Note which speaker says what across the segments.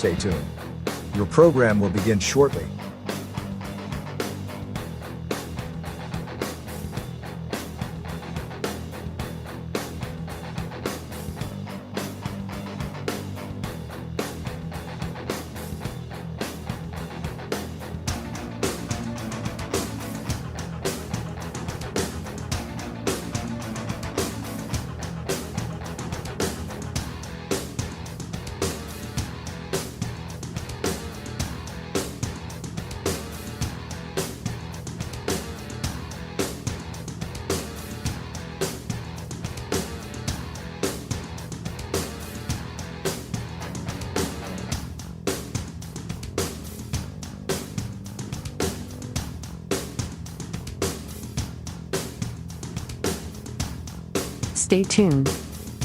Speaker 1: Stay tuned. Your program will begin shortly.
Speaker 2: Stay tuned.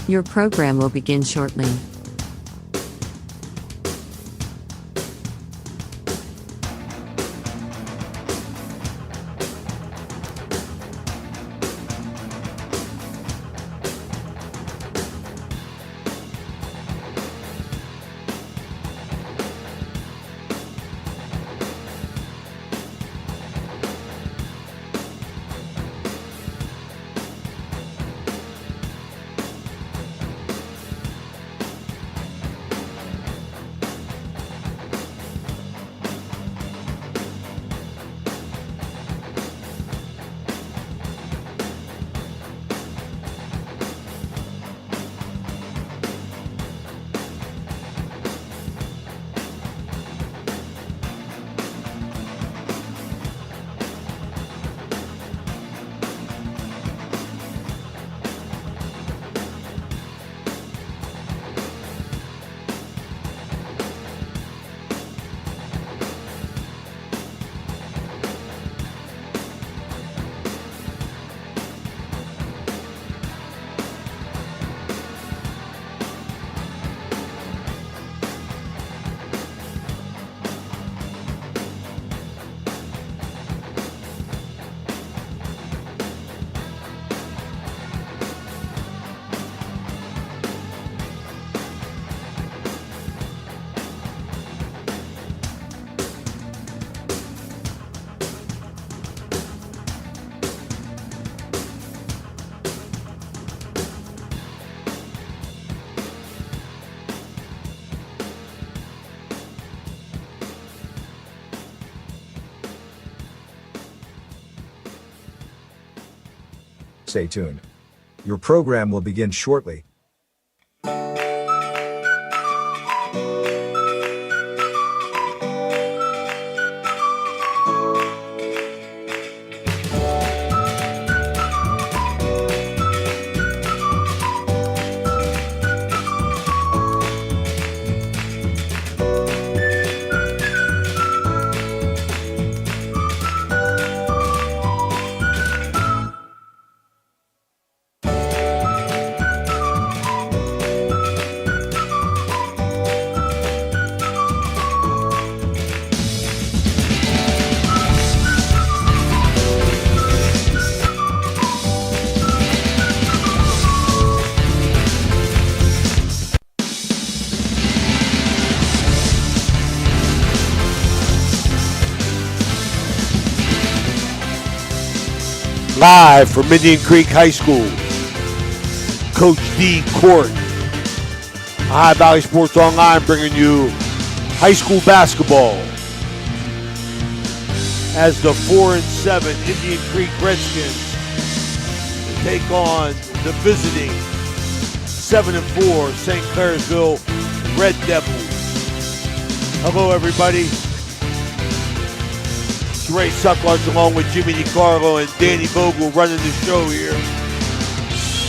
Speaker 2: Your program will begin shortly.
Speaker 1: Stay tuned. Your program will begin shortly.
Speaker 3: Live from Indian Creek High School, Coach D Court, Ohio Valley Sports Online, bringing you high school basketball as the 4-7 Indian Creek Redskins take on the visiting 7-4 St. Clairsville Red Devils. Hello, everybody. Ray Sucklunch along with Jimmy DiCarlo and Danny Vogel running the show here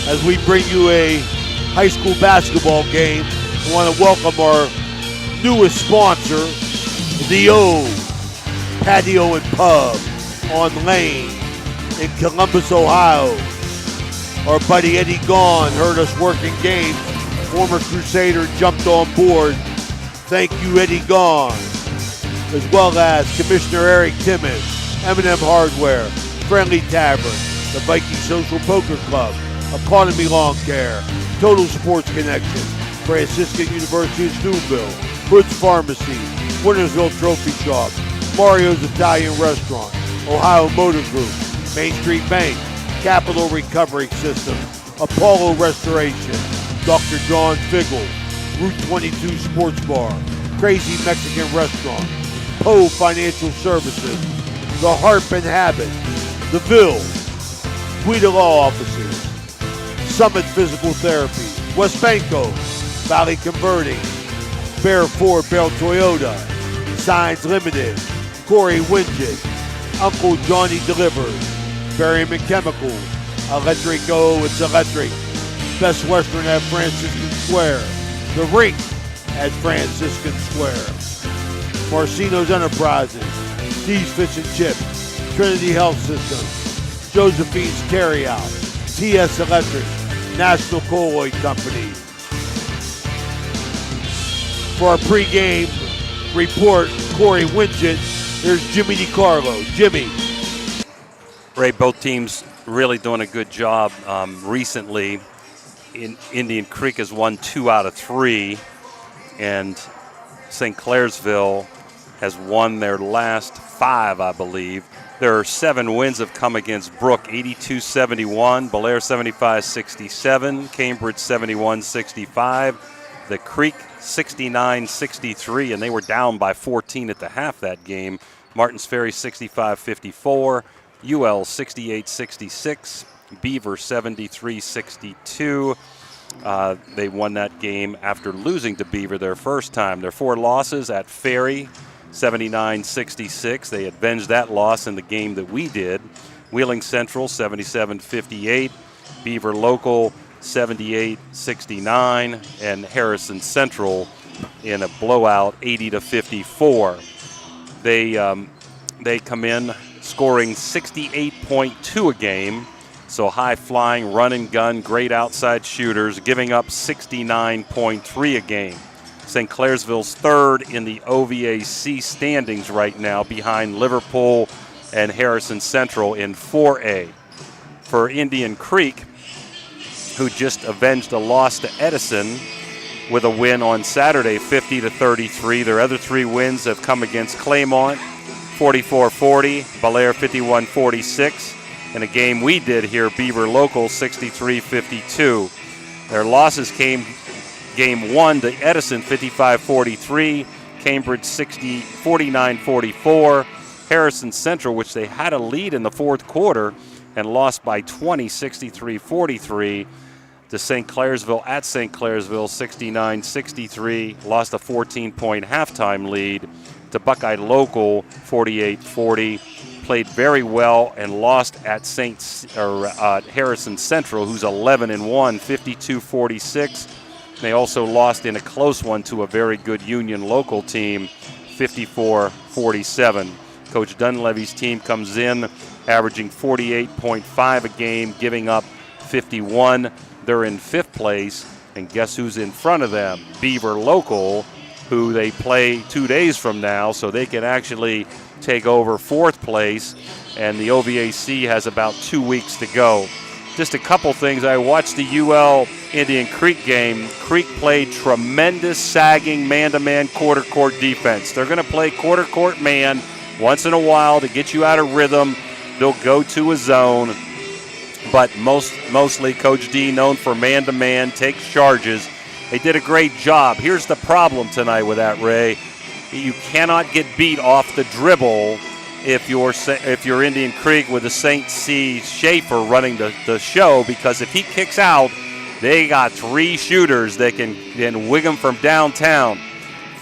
Speaker 3: as we bring you a high school basketball game. I want to welcome our newest sponsor, the O Patio and Pub on Lane in Columbus, Ohio. Our buddy Eddie Gaughan heard us working games. Former Crusader jumped on board. Thank you, Eddie Gaughan. As well as Commissioner Eric Timmons, M&M Hardware, Friendly Tavern, the Viking Social Poker Club, Economy Lawn Care, Total Sports Connection, Franciscan University of Steubenville, Hood's Pharmacy, Wintersville Trophy Shop, Mario's Italian Restaurant, Ohio Motor Group, Main Street Bank, Capital Recovery System, Apollo Restoration, Dr. John Figgle, Route 22 Sports Bar, Crazy Mexican Restaurant, Poe Financial Services, The Harp and Habit, The Ville, Guida Law Offices, Summit Physical Therapy, West Banco, Valley Converting, Bear Ford, Bell Toyota, Signs Limited, Corey Widget, Uncle Johnny Delivers, Berryman Chemicals, Electrico, it's electric, Best Western at Franciscan Square, The Rink at Franciscan Square, Marcino's Enterprises, Steve's Fish and Chips, Trinity Health System, Josephine's Carryout, TS Electric, National Colloid Company. For our pregame report, Corey Widget, there's Jimmy DiCarlo. Jimmy.
Speaker 4: Ray, both teams really doing a good job recently. Indian Creek has won 2 out of 3, and St. Clairsville has won their last 5, I believe. Their 7 wins have come against Brook, 82-71, Belair 75-67, Cambridge 71-65, the Creek 69-63, and they were down by 14 at the half that game. Martins Ferry 65-54, UL 68-66, Beaver 73-62. They won that game after losing to Beaver their first time. Their 4 losses at Ferry, 79-66. They avenged that loss in the game that we did. Wheeling Central 77-58, Beaver Local 78-69, and Harrison Central in a blowout 80-54. They come in scoring 68.2 a game, so high flying, run and gun, great outside shooters, giving up 69.3 a game. St. Clairsville's 3rd in the OVAC standings right now, behind Liverpool and Harrison Central in 4A. For Indian Creek, who just avenged a loss to Edison with a win on Saturday, 50-33. Their other 3 wins have come against Claymont, 44-40, Belair 51-46, and a game we did here, Beaver Local 63-52. Their losses came game 1 to Edison 55-43, Cambridge 49-44, Harrison Central, which they had a lead in the 4th quarter and lost by 20, 63-43. To St. Clairsville at St. Clairsville, 69-63, lost a 14-point halftime lead. To Buckeye Local, 48-40, played very well and lost at Harrison Central, who's 11-1, 52-46. They also lost in a close one to a very good Union Local team, 54-47. Coach Dunleavy's team comes in averaging 48.5 a game, giving up 51. They're in 5th place, and guess who's in front of them? Beaver Local, who they play 2 days from now, so they can actually take over 4th place, and the OVAC has about 2 weeks to go. Just a couple things. I watched the UL Indian Creek game. Creek played tremendous sagging man-to-man quarter-court defense. They're going to play quarter-court man once in a while to get you out of rhythm. They'll go to a zone. But mostly Coach D, known for man-to-man, takes charges. They did a great job. Here's the problem tonight with that, Ray. You cannot get beat off the dribble if you're Indian Creek with the St. C. Schaefer running the show, because if he kicks out, they got 3 shooters that can wig him from downtown.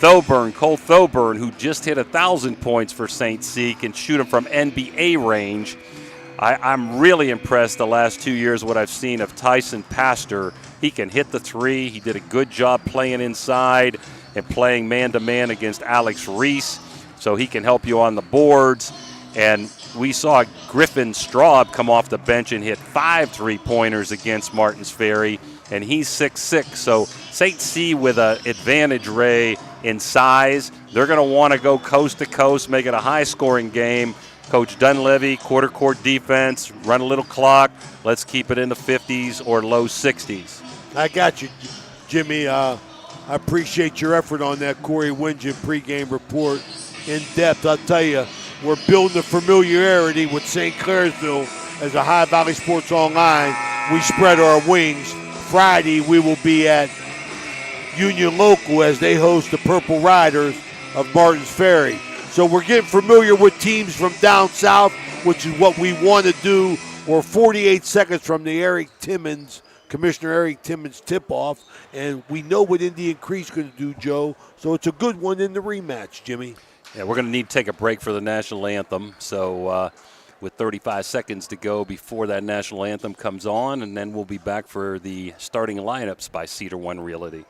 Speaker 4: Cole Thoburn, who just hit 1,000 points for St. C., can shoot him from NBA range. I'm really impressed the last 2 years what I've seen of Tyson Pastor. He can hit the 3. He did a good job playing inside and playing man-to-man against Alex Reese, so he can help you on the boards. And we saw Griffin Straub come off the bench and hit 5 3-pointers against Martins Ferry, and he's 6'6". So St. C with an advantage, Ray, in size. They're going to want to go coast to coast, make it a high-scoring game. Coach Dunleavy, quarter-court defense, run a little clock. Let's keep it in the 50s or low 60s.
Speaker 3: I got you, Jimmy. I appreciate your effort on that Corey Wingen pregame report in depth. I'll tell you, we're building a familiarity with St. Clairsville as a High Valley Sports Online. We spread our wings. Friday, we will be at Union Local as they host the Purple Riders of Martins Ferry. So we're getting familiar with teams from down south, which is what we want to do. We're 48 seconds from the Commissioner Eric Timmons tip-off, and we know what Indian Creek's going to do, Joe. So it's a good one in the rematch, Jimmy.
Speaker 4: Yeah, we're going to need to take a break for the national anthem. So with 35 seconds to go before that national anthem comes on, and then we'll be back for the starting lineups by Cedar One Realty.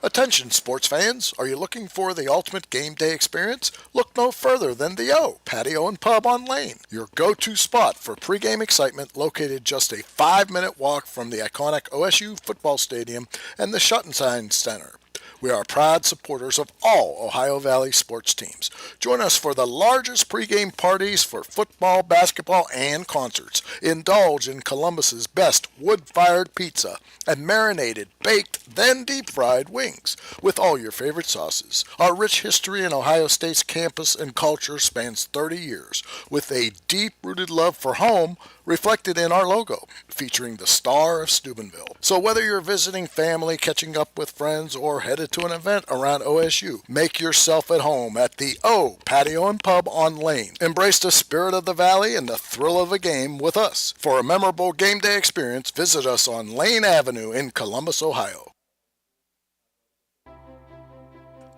Speaker 5: Attention sports fans, are you looking for the ultimate game day experience? Look no further than the O Patio and Pub on Lane, your go-to spot for pregame excitement, located just a 5-minute walk from the iconic OSU football stadium and the Schottenstein Center. We are proud supporters of all Ohio Valley sports teams. Join us for the largest pregame parties for football, basketball, and concerts. Indulge in Columbus's best wood-fired pizza and marinated, baked, then deep-fried wings with all your favorite sauces. Our rich history in Ohio State's campus and culture spans 30 years, with a deep-rooted love for home reflected in our logo, featuring the Star of Steubenville. So whether you're visiting family, catching up with friends, or headed to an event around OSU, make yourself at home at the O Patio and Pub on Lane. Embrace the spirit of the Valley and the thrill of a game with us. For a memorable game day experience, visit us on Lane Avenue in Columbus, Ohio.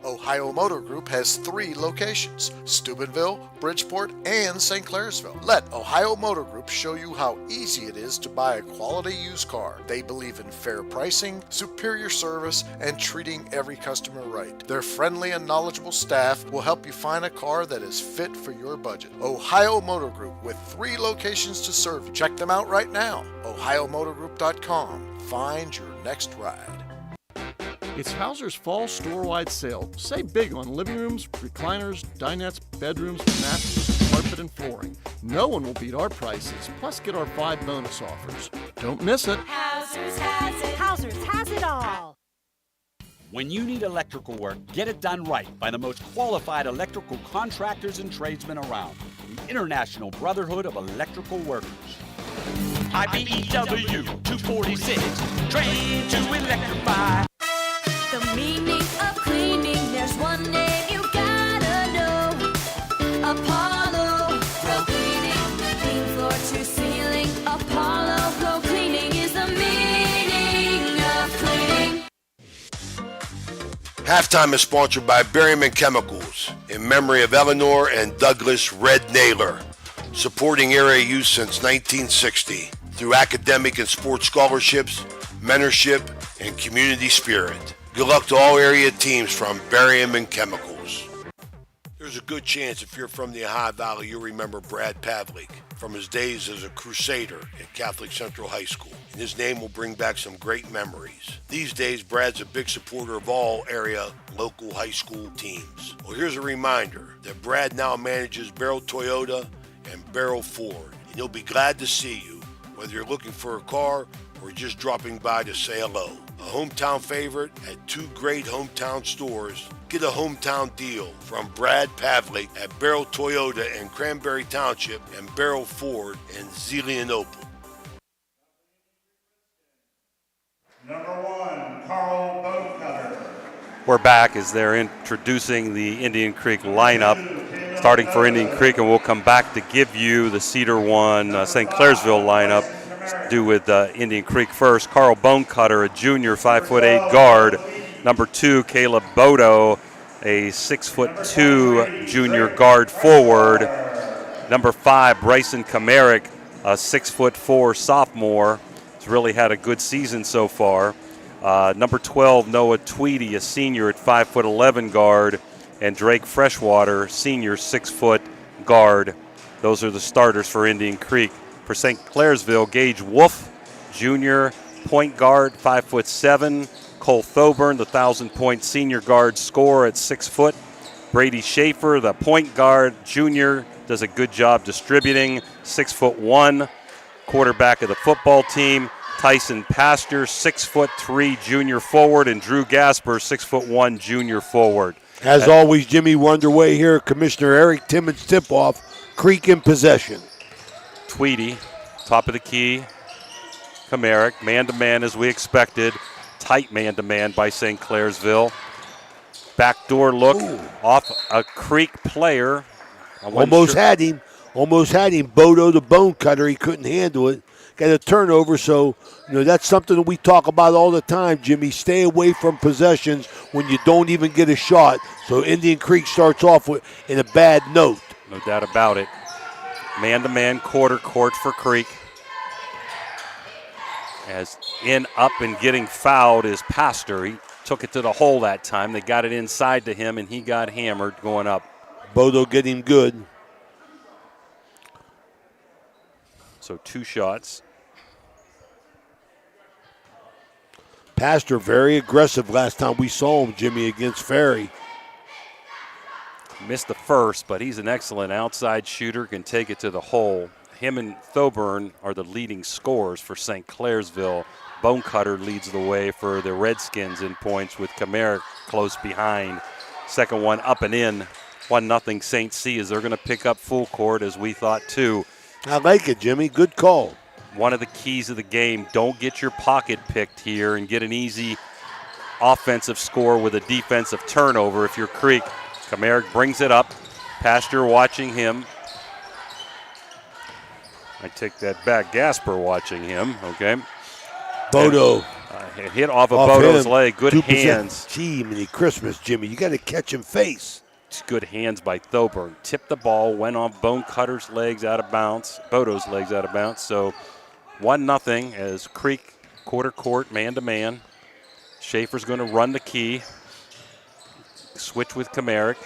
Speaker 5: Ohio Motor Group has 3 locations, Steubenville, Bridgeport, and St. Clairsville. Let Ohio Motor Group show you how easy it is to buy a quality used car. They believe in fair pricing, superior service, and treating every customer right. Their friendly and knowledgeable staff will help you find a car that is fit for your budget. Ohio Motor Group, with 3 locations to serve you. Check them out right now, ohiomotorgroup.com. Find your next ride.
Speaker 6: It's Hauser's fall store-wide sale. Save big on living rooms, recliners, dinettes, bedrooms, mattresses, carpet, and flooring. No one will beat our prices. Plus, get our 5 bonus offers. Don't miss it.
Speaker 7: Hauser's has it. Hauser's has it all.
Speaker 8: When you need electrical work, get it done right by the most qualified electrical contractors and tradesmen around. The International Brotherhood of Electrical Workers. IBEW 246, trained to electrify.
Speaker 7: The meaning of cleaning, there's one name you gotta know. Apollo Pro Cleaning, clean floor to ceiling. Apollo Pro Cleaning is the meaning of cleaning.
Speaker 3: Halftime is sponsored by Berryman Chemicals in memory of Eleanor and Douglas Red Naylor, supporting area youth since 1960 through academic and sports scholarships, mentorship, and community spirit. Good luck to all area teams from Berryman Chemicals. There's a good chance if you're from the Ohio Valley, you'll remember Brad Pavlik from his days as a Crusader at Catholic Central High School, and his name will bring back some great memories. These days, Brad's a big supporter of all area local high school teams. Well, here's a reminder that Brad now manages Barrel Toyota and Barrel Ford, and he'll be glad to see you, whether you're looking for a car or just dropping by to say hello. A hometown favorite at 2 great hometown stores. Get a hometown deal from Brad Pavlik at Barrel Toyota in Cranberry Township and Barrel Ford in Zelienople.
Speaker 9: Number 1, Carl Boatcutter.
Speaker 4: We're back as they're introducing the Indian Creek lineup, starting for Indian Creek, and we'll come back to give you the Cedar One St. Clairsville lineup. Do with Indian Creek first. Carl Bonecutter, a junior, 5'8" guard. Number 2, Caleb Bodo, a 6'2" junior guard forward. Number 5, Bryson Kamarick, a 6'4" sophomore. He's really had a good season so far. Number 12, Noah Tweedy, a senior at 5'11" guard. And Drake Freshwater, senior, 6' guard. Those are the starters for Indian Creek. For St. Clairsville, Gage Wolf, junior, point guard, 5'7". Cole Thoburn, the 1,000-point senior guard, scorer at 6 foot. Brady Schaefer, the point guard, junior, does a good job distributing, 6'1", quarterback of the football team. Tyson Pastor, 6'3" junior forward, and Drew Gasper, 6'1" junior forward.
Speaker 3: As always, Jimmy, we're underway here. Commissioner Eric Timmons tip-off. Creek in possession.
Speaker 4: Tweedy, top of the key. Comerick, man-to-man as we expected. Tight man-to-man by St. Clairsville. Backdoor look off a Creek player.
Speaker 3: Almost had him. Bodo the bone cutter. He couldn't handle it. Got a turnover, so that's something that we talk about all the time, Jimmy. Stay away from possessions when you don't even get a shot. So Indian Creek starts off in a bad note.
Speaker 4: No doubt about it. Man-to-man quarter court for Creek. As up and getting fouled is Pastor. He took it to the hole that time. They got it inside to him, and he got hammered going up.
Speaker 3: Bodo getting good.
Speaker 4: So 2 shots.
Speaker 3: Pastor very aggressive last time we saw him, Jimmy, against Ferry.
Speaker 4: Missed the first, but he's an excellent outside shooter, can take it to the hole. Him and Thoburn are the leading scorers for St. Clairsville. Bonecutter leads the way for the Redskins in points with Comerick close behind. Second one up and in. 1-0 St. C as they're going to pick up full court as we thought too.
Speaker 3: I like it, Jimmy. Good call.
Speaker 4: One of the keys of the game, don't get your pocket picked here and get an easy offensive score with a defensive turnover if you're Creek. Comerick brings it up. Pastor watching him. I take that back. Gasper watching him, okay.
Speaker 3: Bodo.
Speaker 4: Hit off of Bodo's
Speaker 3: him.
Speaker 4: leg. Good
Speaker 3: 2%.
Speaker 4: hands.
Speaker 3: Gee, mini Christmas, Jimmy. You got to catch him face.
Speaker 4: It's good hands by Thoburn. Tipped the ball, went on Bonecutter's legs out of bounds. Bodo's legs out of bounds. So 1-0 as Creek quarter court, man-to-man. Schaefer's going to run the key. Switch with Comerick.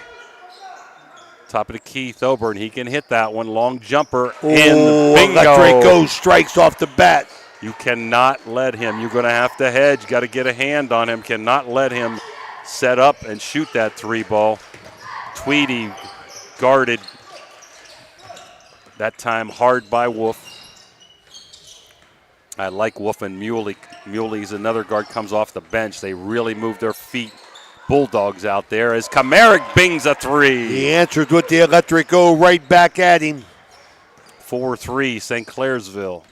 Speaker 4: Top of the key, Thoburn. He can hit that one. Long jumper. In. Bingo.
Speaker 3: Electrico strikes off the bat.
Speaker 4: You cannot let him. You're going to have to hedge. Got to get a hand on him. Cannot let him set up and shoot that 3 ball. Tweedy guarded. That time hard by Wolf. I like Wolf and Muley. Muley's another guard, comes off the bench. They really move their feet. Bulldogs out there as Comerick bings a 3.
Speaker 3: He answers with the Electrico right back at him.
Speaker 4: 4-3 St. Clairsville.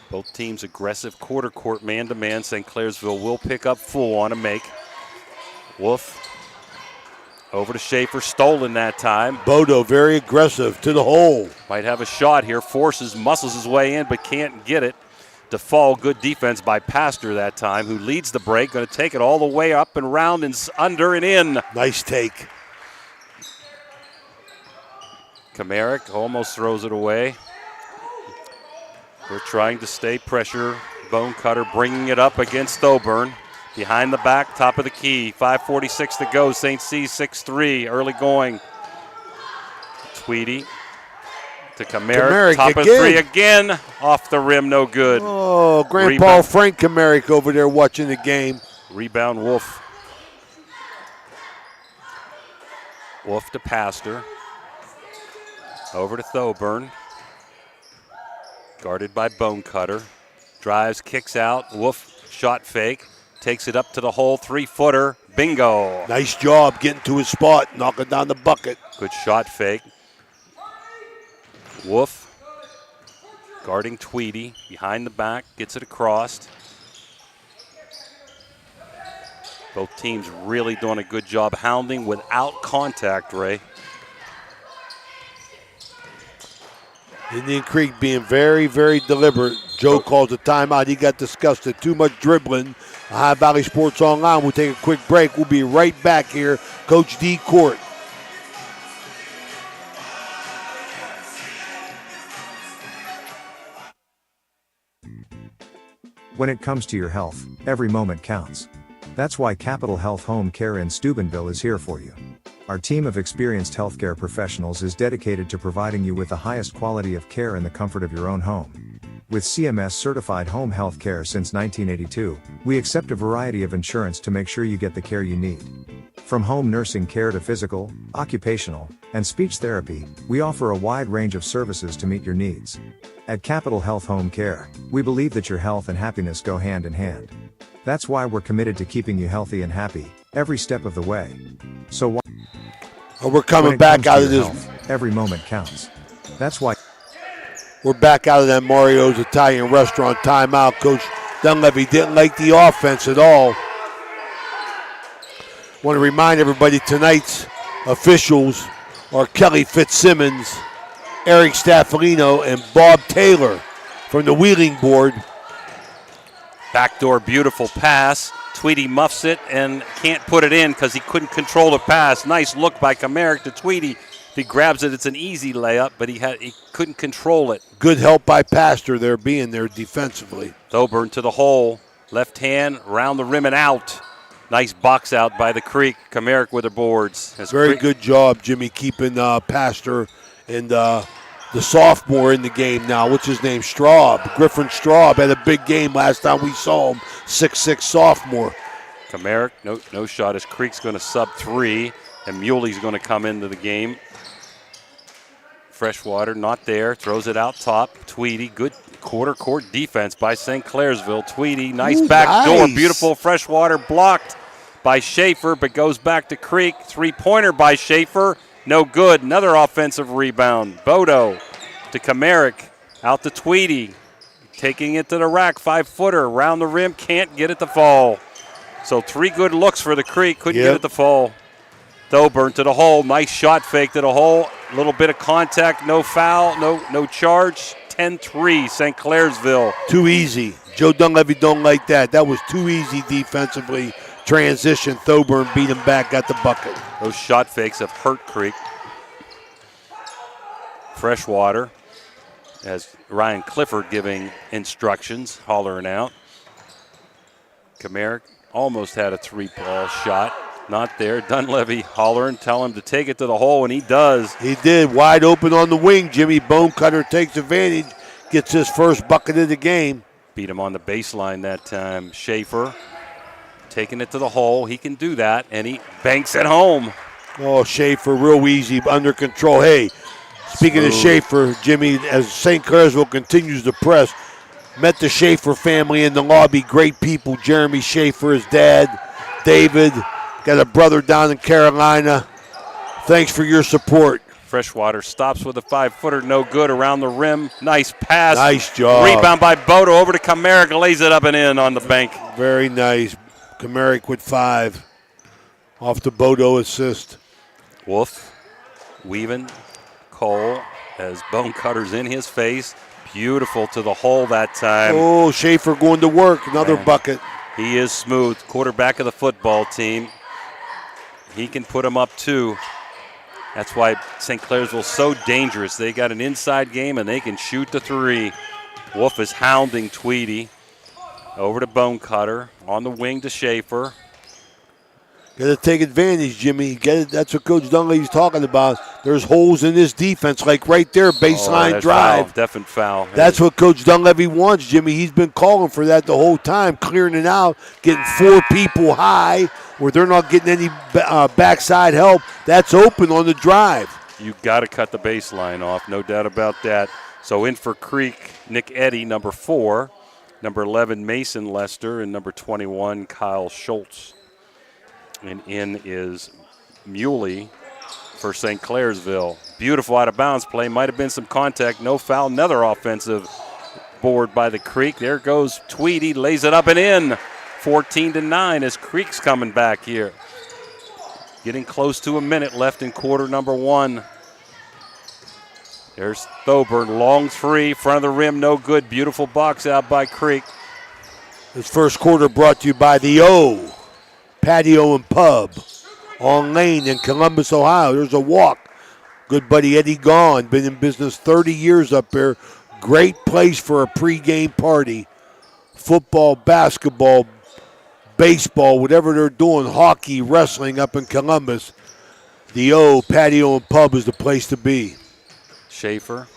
Speaker 4: Both teams aggressive quarter court man-to-man. St. Clairsville will pick up full on a make. Wolf over to Schaefer, stolen that time.
Speaker 3: Bodo very aggressive to the hole.
Speaker 4: Might have a shot here, muscles his way in, but can't get it. To fall, good defense by Pastor that time, who leads the break. Going to take it all the way up and round and under and in.
Speaker 3: Nice take.
Speaker 4: Comerick almost throws it away. They're trying to stay pressure. Bonecutter bringing it up against Thoburn. Behind the back, top of the key. 5:46 to go. St. C 6-3. Early going. Tweedy to Comerick. Top
Speaker 3: again.
Speaker 4: of 3 again. Off the rim, no good.
Speaker 3: Oh, Grandpa Frank Comerick over there watching the game.
Speaker 4: Rebound, Wolf. Wolf to Pastor. Over to Thoburn. Guarded by Bonecutter. Drives, kicks out. Wolf shot fake. Takes it up to the hole. 3-footer. Bingo.
Speaker 3: Nice job getting to his spot, knocking down the bucket.
Speaker 4: Good shot fake. Wolf guarding Tweedy. Behind the back. Gets it across. Both teams really doing a good job hounding without contact, Ray.
Speaker 3: Indian Creek being very, very deliberate. Joe calls a timeout. He got disgusted. Too much dribbling. Ohio Valley Sports Online. We'll take a quick break. We'll be right back here. Coach D Court.
Speaker 1: When it comes to your health, every moment counts. That's why Capital Health Home Care in Steubenville is here for you. Our team of experienced healthcare professionals is dedicated to providing you with the highest quality of care in the comfort of your own home. With CMS certified home health care since 1982, we accept a variety of insurance to make sure you get the care you need. From home nursing care to physical, occupational, and speech therapy, we offer a wide range of services to meet your needs. At Capital Health Home Care, we believe that your health and happiness go hand in hand. That's why we're committed to keeping you healthy and happy every step of the way. So why?
Speaker 3: We're coming back out of this.
Speaker 1: Health, every moment counts. That's why.
Speaker 3: We're back out of that Mario's Italian restaurant timeout. Coach Dunleavy didn't like the offense at all. Want to remind everybody tonight's officials are Kelly Fitzsimmons, Eric Staffolino, and Bob Taylor from the Wheeling Board.
Speaker 4: Backdoor beautiful pass. Tweedy muffs it and can't put it in because he couldn't control the pass. Nice look by Kamarick to Tweedy. If he grabs it, it's an easy layup, but he couldn't control it.
Speaker 3: Good help by Pastor there being there defensively.
Speaker 4: Thoburn to the hole. Left hand, round the rim and out. Nice box out by the Creek. Kamarick with the boards.
Speaker 3: Very good job, Jimmy, keeping Pastor and the sophomore in the game now. What's his name? Straub. Griffin Straub had a big game last time we saw him. 6'6" sophomore.
Speaker 4: Kamarick, no shot as Creek's going to sub 3, and Muley's going to come into the game. Freshwater not there, throws it out top. Tweedy, good quarter court defense by St. Clairsville. Tweedy, nice back door, beautiful. Freshwater blocked by Schaefer, but goes back to Creek. Three-pointer by Schaefer, no good. Another offensive rebound. Bodo to Kamarick, out to Tweedy. Taking it to the rack, 5-footer, around the rim, can't get it to fall. So 3 good looks for the Creek, couldn't get it to fall. Thoburn to the hole, nice shot fake to the hole. A little bit of contact, no foul, no charge. 10-3, St. Clairsville.
Speaker 3: Too easy. Joe Dunleavy don't like that. That was too easy defensively. Transition, Thoburn beat him back, got the bucket.
Speaker 4: Those shot fakes have hurt Creek. Freshwater, as Ryan Clifford giving instructions, hollering out. Kamarick almost had a 3-ball shot. Not there. Dunleavy hollering, tell him to take it to the hole, and he does.
Speaker 3: He did. Wide open on the wing. Jimmy Bonecutter takes advantage, gets his first bucket of the game.
Speaker 4: Beat him on the baseline that time. Schaefer taking it to the hole. He can do that, and he banks it home.
Speaker 3: Oh, Schaefer, real easy, under control. Hey, speaking of Schaefer, Jimmy, as St. Clairsville continues to press, met the Schaefer family in the lobby. Great people. Jeremy Schaefer, his dad, David. Got a brother down in Carolina. Thanks for your support.
Speaker 4: Freshwater stops with a 5-footer, no good, around the rim. Nice pass.
Speaker 3: Nice job.
Speaker 4: Rebound by Bodo over to Kamarick, lays it up and in on the bank.
Speaker 3: Very nice. Kamarick with 5. Off the Bodo assist.
Speaker 4: Wolf weaving. Cole as Bonecutter's in his face. Beautiful to the hole that time.
Speaker 3: Oh, Schaefer going to work. Another bucket.
Speaker 4: He is smooth. Quarterback of the football team. He can put him up too. That's why St. Clairsville's so dangerous. They got an inside game and they can shoot the 3. Wolf is hounding Tweedy. Over to Bonecutter. On the wing to Schaefer.
Speaker 3: Got to take advantage, Jimmy. Get it. That's what Coach Dunleavy's talking about. There's holes in this defense, like right there, baseline drive.
Speaker 4: Foul, definite foul.
Speaker 3: That's what Coach Dunleavy wants, Jimmy. He's been calling for that the whole time, clearing it out, getting 4 people high where they're not getting any backside help. That's open on the drive.
Speaker 4: You got to cut the baseline off, no doubt about that. So in for Creek, Nick Eddy, number 4, number 11, Mason Lester, and number 21, Kyle Schultz. And in is Muley for St. Clairsville. Beautiful out-of-bounds play. Might have been some contact. No foul. Another offensive board by the Creek. There goes Tweedy. Lays it up and in. 14-9 as Creek's coming back here. Getting close to a minute left in quarter number 1. There's Thoburn. Long 3. Front of the rim. No good. Beautiful box out by Creek.
Speaker 3: This first quarter brought to you by the O Patio and Pub on Lane in Columbus, Ohio. There's a walk. Good buddy Eddie Gaughan, been in business 30 years up there. Great place for a pregame party. Football, basketball, baseball, whatever they're doing, hockey, wrestling up in Columbus. The O Patio and Pub is the place to be.
Speaker 4: Schaefer,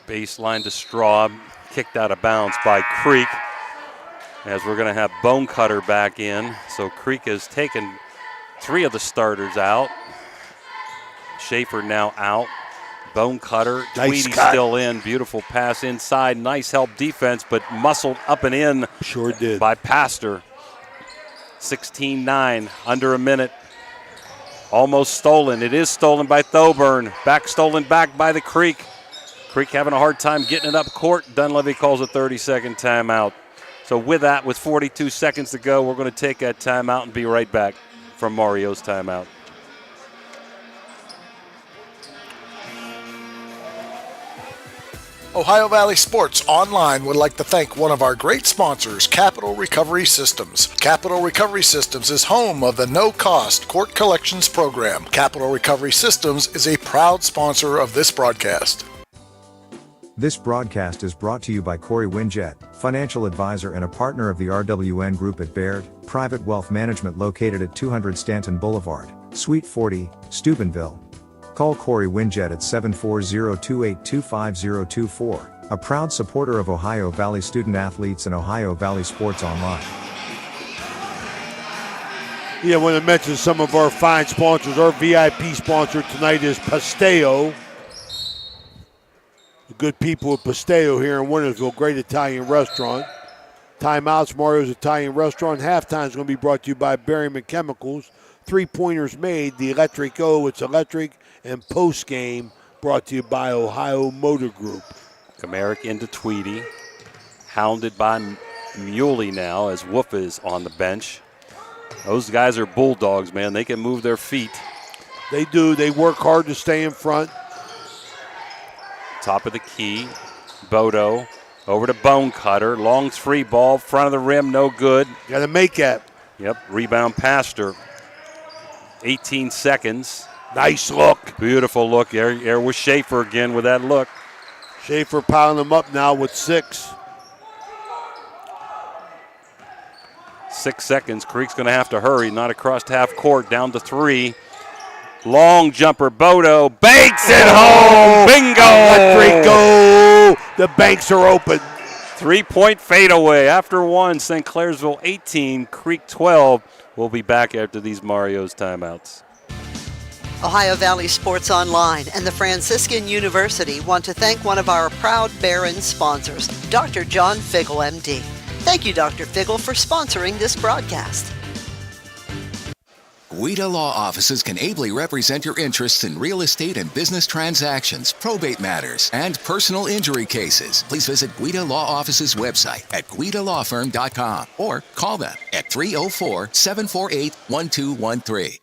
Speaker 4: baseline to Straub, kicked out of bounds by Creek. As we're going to have Bonecutter back in. So Creek has taken Three of the starters out. Schaefer now out. Bone cutter.
Speaker 3: Nice
Speaker 4: Tweedy
Speaker 3: cut.
Speaker 4: still in. Beautiful pass inside. Nice help defense, but muscled up and in.
Speaker 3: Sure did.
Speaker 4: By Pastor. 16-9, under a minute. Almost stolen. It is stolen by Thoburn. Stolen back by the Creek. Creek having a hard time getting it up court. Dunleavy calls a 30-second timeout. So with that, with 42 seconds to go, we're going to take that timeout and be right back from Mario's timeout.
Speaker 5: Ohio Valley Sports Online would like to thank one of our great sponsors, Capital Recovery Systems. Capital Recovery Systems is home of the no-cost court collections program. Capital Recovery Systems is a proud sponsor of this broadcast.
Speaker 1: This broadcast is brought to you by Corey Winjet, financial advisor and a partner of the RWN Group at Baird, private wealth management located at 200 Stanton Boulevard, Suite 40, Steubenville. Call Corey Winjet at 740-282-5024, a proud supporter of Ohio Valley student athletes and Ohio Valley Sports Online.
Speaker 3: Yeah, I want to mention some of our fine sponsors. Our VIP sponsor tonight is Pastel. The good people at Pastel here in Wintersville, great Italian restaurant. Timeouts, Mario's Italian Restaurant. Halftime is going to be brought to you by Berryman Chemicals. 3-pointers made, the Electric O, it's electric. And post-game brought to you by Ohio Motor Group.
Speaker 4: Kamarick into Tweedy. Hounded by Muley now as Wolf is on the bench. Those guys are bulldogs, man. They can move their feet.
Speaker 3: They do. They work hard to stay in front.
Speaker 4: Top of the key. Bodo over to Bone Cutter. Long's free ball. Front of the rim, no good.
Speaker 3: Got to make that.
Speaker 4: Yep, rebound Pastor. 18 seconds.
Speaker 3: Nice look.
Speaker 4: Beautiful look. There was Schaefer again with that look.
Speaker 3: Schaefer piling them up now with 6.
Speaker 4: 6 seconds. Creek's going to have to hurry. Not across half court. Down to 3. Long jumper. Bodo banks it home. Bingo.
Speaker 3: Electric go. The banks are open.
Speaker 4: 3-point fadeaway after 1. St. Clairsville 18. Creek 12. We'll be back after these Mario's timeouts.
Speaker 10: Ohio Valley Sports Online and the Franciscan University want to thank one of our proud Barron sponsors, Dr. John Figgle, MD. Thank you, Dr. Figgle, for sponsoring this broadcast.
Speaker 11: Guida Law Offices can ably represent your interests in real estate and business transactions, probate matters, and personal injury cases. Please visit Guida Law Offices' website at guidalawfirm.com or call them at 304-748-1213.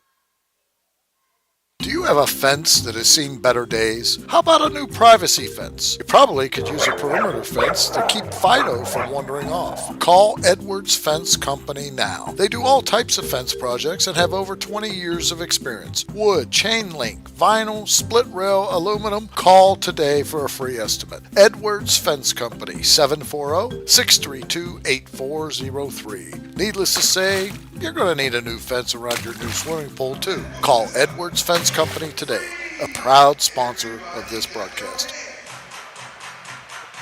Speaker 5: Do you have a fence that has seen better days? How about a new privacy fence? You probably could use a perimeter fence to keep Fido from wandering off. Call Edwards Fence Company now. They do all types of fence projects and have over 20 years of experience. Wood, chain link, vinyl, split rail, aluminum. Call today for a free estimate. Edwards Fence Company, 740-632-8403. Needless to say, you're going to need a new fence around your new swimming pool too. Call Edwards Fence Company today, a proud sponsor of this broadcast.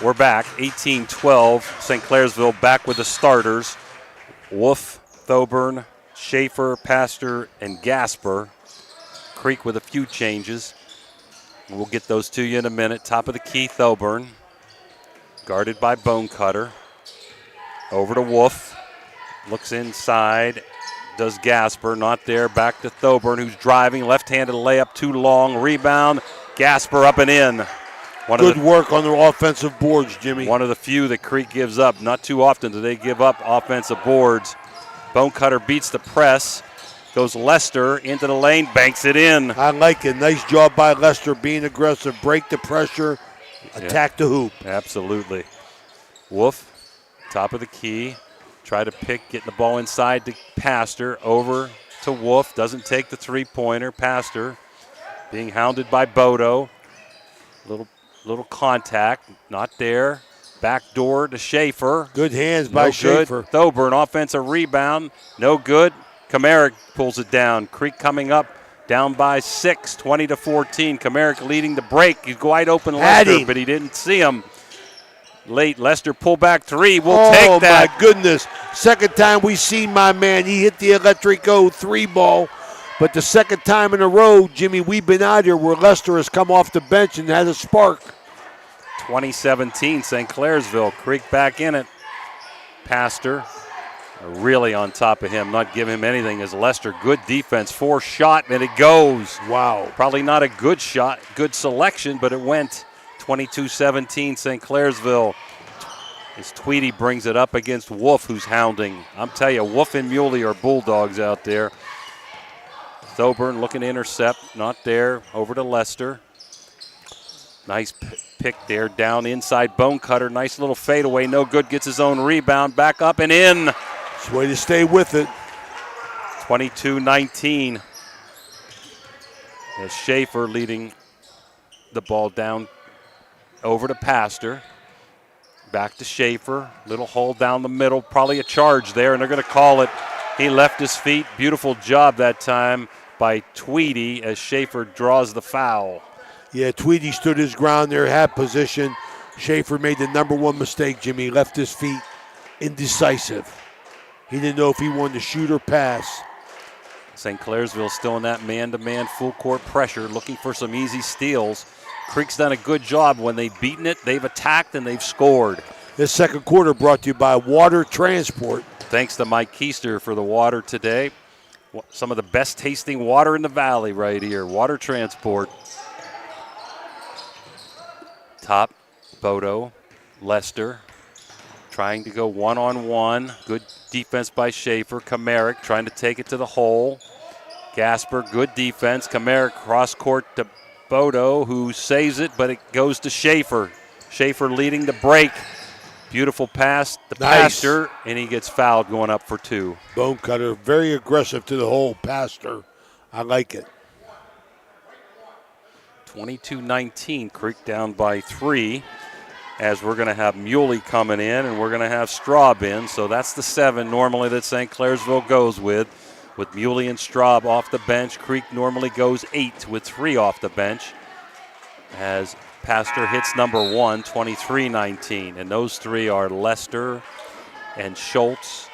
Speaker 4: We're back, 18-12. St. Clairsville back with the starters. Wolf, Thoburn, Schaefer, Pastor, and Gasper. Creek with a few changes. We'll get those to you in a minute. Top of the key, Thoburn. Guarded by Bone Cutter. Over to Wolf. Looks inside. Does Gasper. Not there. Back to Thoburn, who's driving. Left-handed layup, too long. Rebound. Gasper up and in.
Speaker 3: Good work on the offensive boards, Jimmy.
Speaker 4: One of the few that Creek gives up. Not too often do they give up offensive boards. Bone Cutter beats the press. Goes Lester into the lane. Banks it in.
Speaker 3: I like it. Nice job by Lester being aggressive. Break the pressure. Attack the hoop.
Speaker 4: Absolutely. Wolf, top of the key. Try to pick, getting the ball inside to Pastor. Over to Wolf. Doesn't take the three-pointer. Pastor being hounded by Bodo. Little contact. Not there. Back door to Schaefer.
Speaker 3: Good hands by Schaefer.
Speaker 4: Thoburn, offensive rebound. No good. Kamarick pulls it down. Creek coming up. Down by 6, 20-14. Kamarick leading the break. He's wide open Lester, but he didn't see him. Late Lester pull back 3. We'll take that.
Speaker 3: Oh, my goodness. Second time we seen my man. He hit the electric O 3 ball. But the second time in a row, Jimmy, we've been out here where Lester has come off the bench and had a spark.
Speaker 4: 2017, St. Clairsville. Creek back in it. Pastor really on top of him, not giving him anything as Lester. Good defense, 4 shot, and it goes.
Speaker 3: Wow.
Speaker 4: Probably not a good shot, good selection, but it went. 22-17, St. Clairsville. As Tweedy brings it up against Wolf, who's hounding. I'm telling you, Wolf and Muley are bulldogs out there. Thoburn looking to intercept, not there. Over to Lester. Nice pick there, down inside Bonecutter. Nice little fadeaway, no good. Gets his own rebound, back up and in.
Speaker 3: It's a way to stay with it.
Speaker 4: 22-19. As Schaefer leading the ball down over to Pastor. Back to Schaefer. Little hole down the middle. Probably a charge there, and they're going to call it. He left his feet. Beautiful job that time by Tweedy as Schaefer draws the foul.
Speaker 3: Yeah, Tweedy stood his ground there, had position. Schaefer made the number one mistake, Jimmy. Left his feet. Indecisive. He didn't know if he wanted to shoot or pass.
Speaker 4: St. Clairsville still in that man-to-man full court pressure, looking for some easy steals. Creek's done a good job. When they've beaten it, they've attacked and they've scored.
Speaker 3: This second quarter brought to you by Water Transport.
Speaker 4: Thanks to Mike Keister for the water today. Some of the best tasting water in the valley right here. Water Transport. Top, Bodo, Lester, trying to go one-on-one. Good defense by Schaefer. Kamarick trying to take it to the hole. Gasper, good defense. Kamarick cross-court to Bodo, who saves it, but it goes to Schaefer. Schaefer leading the break. Beautiful pass to Pastor, and he gets fouled going up for 2.
Speaker 3: Bonecutter, very aggressive to the hole. Pastor, I like it.
Speaker 4: 22-19, Creek down by 3, as we're going to have Muley coming in and we're going to have Straub in. So that's the 7 normally that St. Clairsville goes with Muley and Straub off the bench. Creek normally goes 8 with 3 off the bench as Pastor hits number 1, 23-19. And those 3 are Lester and Schultz.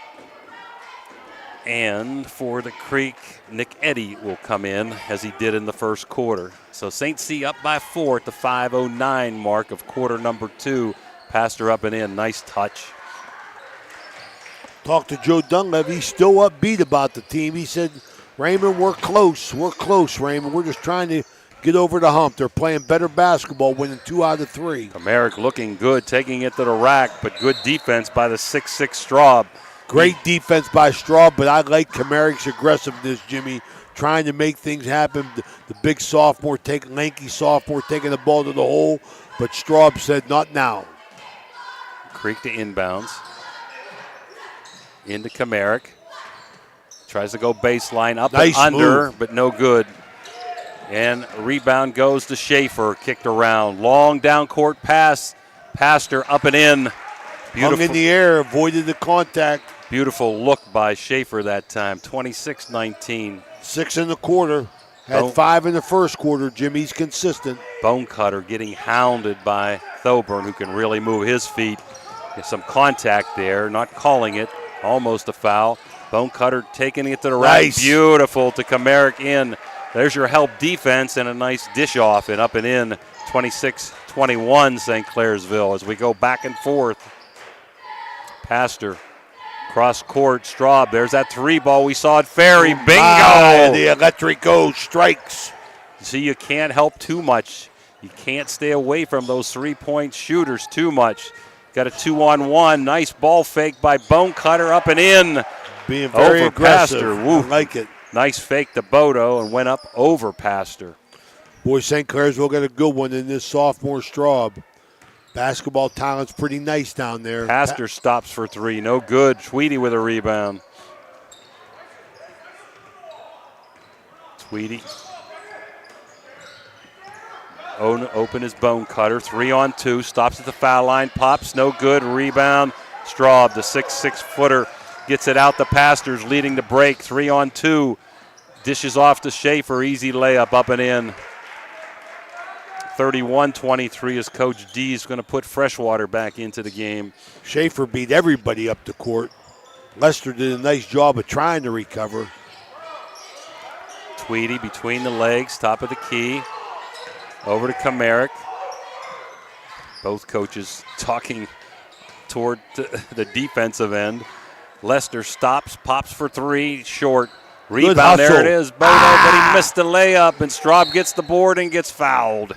Speaker 4: And for the Creek, Nick Eddy will come in as he did in the first quarter. So St. C up by 4 at the 5:09 mark of quarter number 2. Pastor up and in. Nice touch.
Speaker 3: Talked to Joe Dunlap. He's still upbeat about the team. He said, Raymond, we're close. We're close, Raymond. We're just trying to get over the hump. They're playing better basketball, winning 2 out of 3.
Speaker 4: Kamarick looking good, taking it to the rack, but good defense by the 6'6 Straub.
Speaker 3: Great defense by Straub, but I like Kamarick's aggressiveness, Jimmy, trying to make things happen. The big sophomore, lanky sophomore, taking the ball to the hole, but Straub said, not now.
Speaker 4: Creek to inbounds. Into Kamarick. Tries to go baseline, up
Speaker 3: nice
Speaker 4: and under,
Speaker 3: move.
Speaker 4: But no good. And rebound goes to Schaefer, kicked around. Long down court pass. Pastor up and in. Beautiful.
Speaker 3: Hung in the air, avoided the contact.
Speaker 4: Beautiful look by Schaefer that time, 26-19.
Speaker 3: 6 in the quarter. Had 5 in the first quarter. Jimmy's consistent.
Speaker 4: Bonecutter getting hounded by Thoburn, who can really move his feet. There's some contact there, not calling it. Almost a foul. Bonecutter taking it to the right. Beautiful to Kamarick in. There's your help defense and a nice dish off and up and in. 26-21 St. Clairsville as we go back and forth. Pastor, cross court, Straub. There's that 3 ball we saw at Ferry. Bingo!
Speaker 3: The Electrico strikes.
Speaker 4: See, you can't help too much. You can't stay away from those 3-point shooters too much. Got a 2-on-1. Nice ball fake by Bonecutter up and in.
Speaker 3: Being very
Speaker 4: over
Speaker 3: aggressive.
Speaker 4: Pastor. Woo.
Speaker 3: I like it.
Speaker 4: Nice fake to Bodo and went up over Pastor.
Speaker 3: Boy, St. Clairsville got a good one in this sophomore Straub. Basketball talent's pretty nice down there.
Speaker 4: Pastor stops for 3. No good. Tweedy with a rebound. Tweedy. Open his Bonecutter. 3-on-2. Stops at the foul line. Pops. No good. Rebound. Straub, the 6'6" gets it out. The Pastors leading the break. 3-on-2. Dishes off to Schaefer. Easy layup up and in. 31-23 as Coach D is going to put Freshwater back into the game.
Speaker 3: Schaefer beat everybody up the court. Lester did a nice job of trying to recover.
Speaker 4: Tweedy between the legs, top of the key. Over to Comerick. Both coaches talking toward the defensive end. Lester stops, pops for three, short. Rebound, there it is, Bodo, but he missed the layup, and Straub gets the board and gets fouled.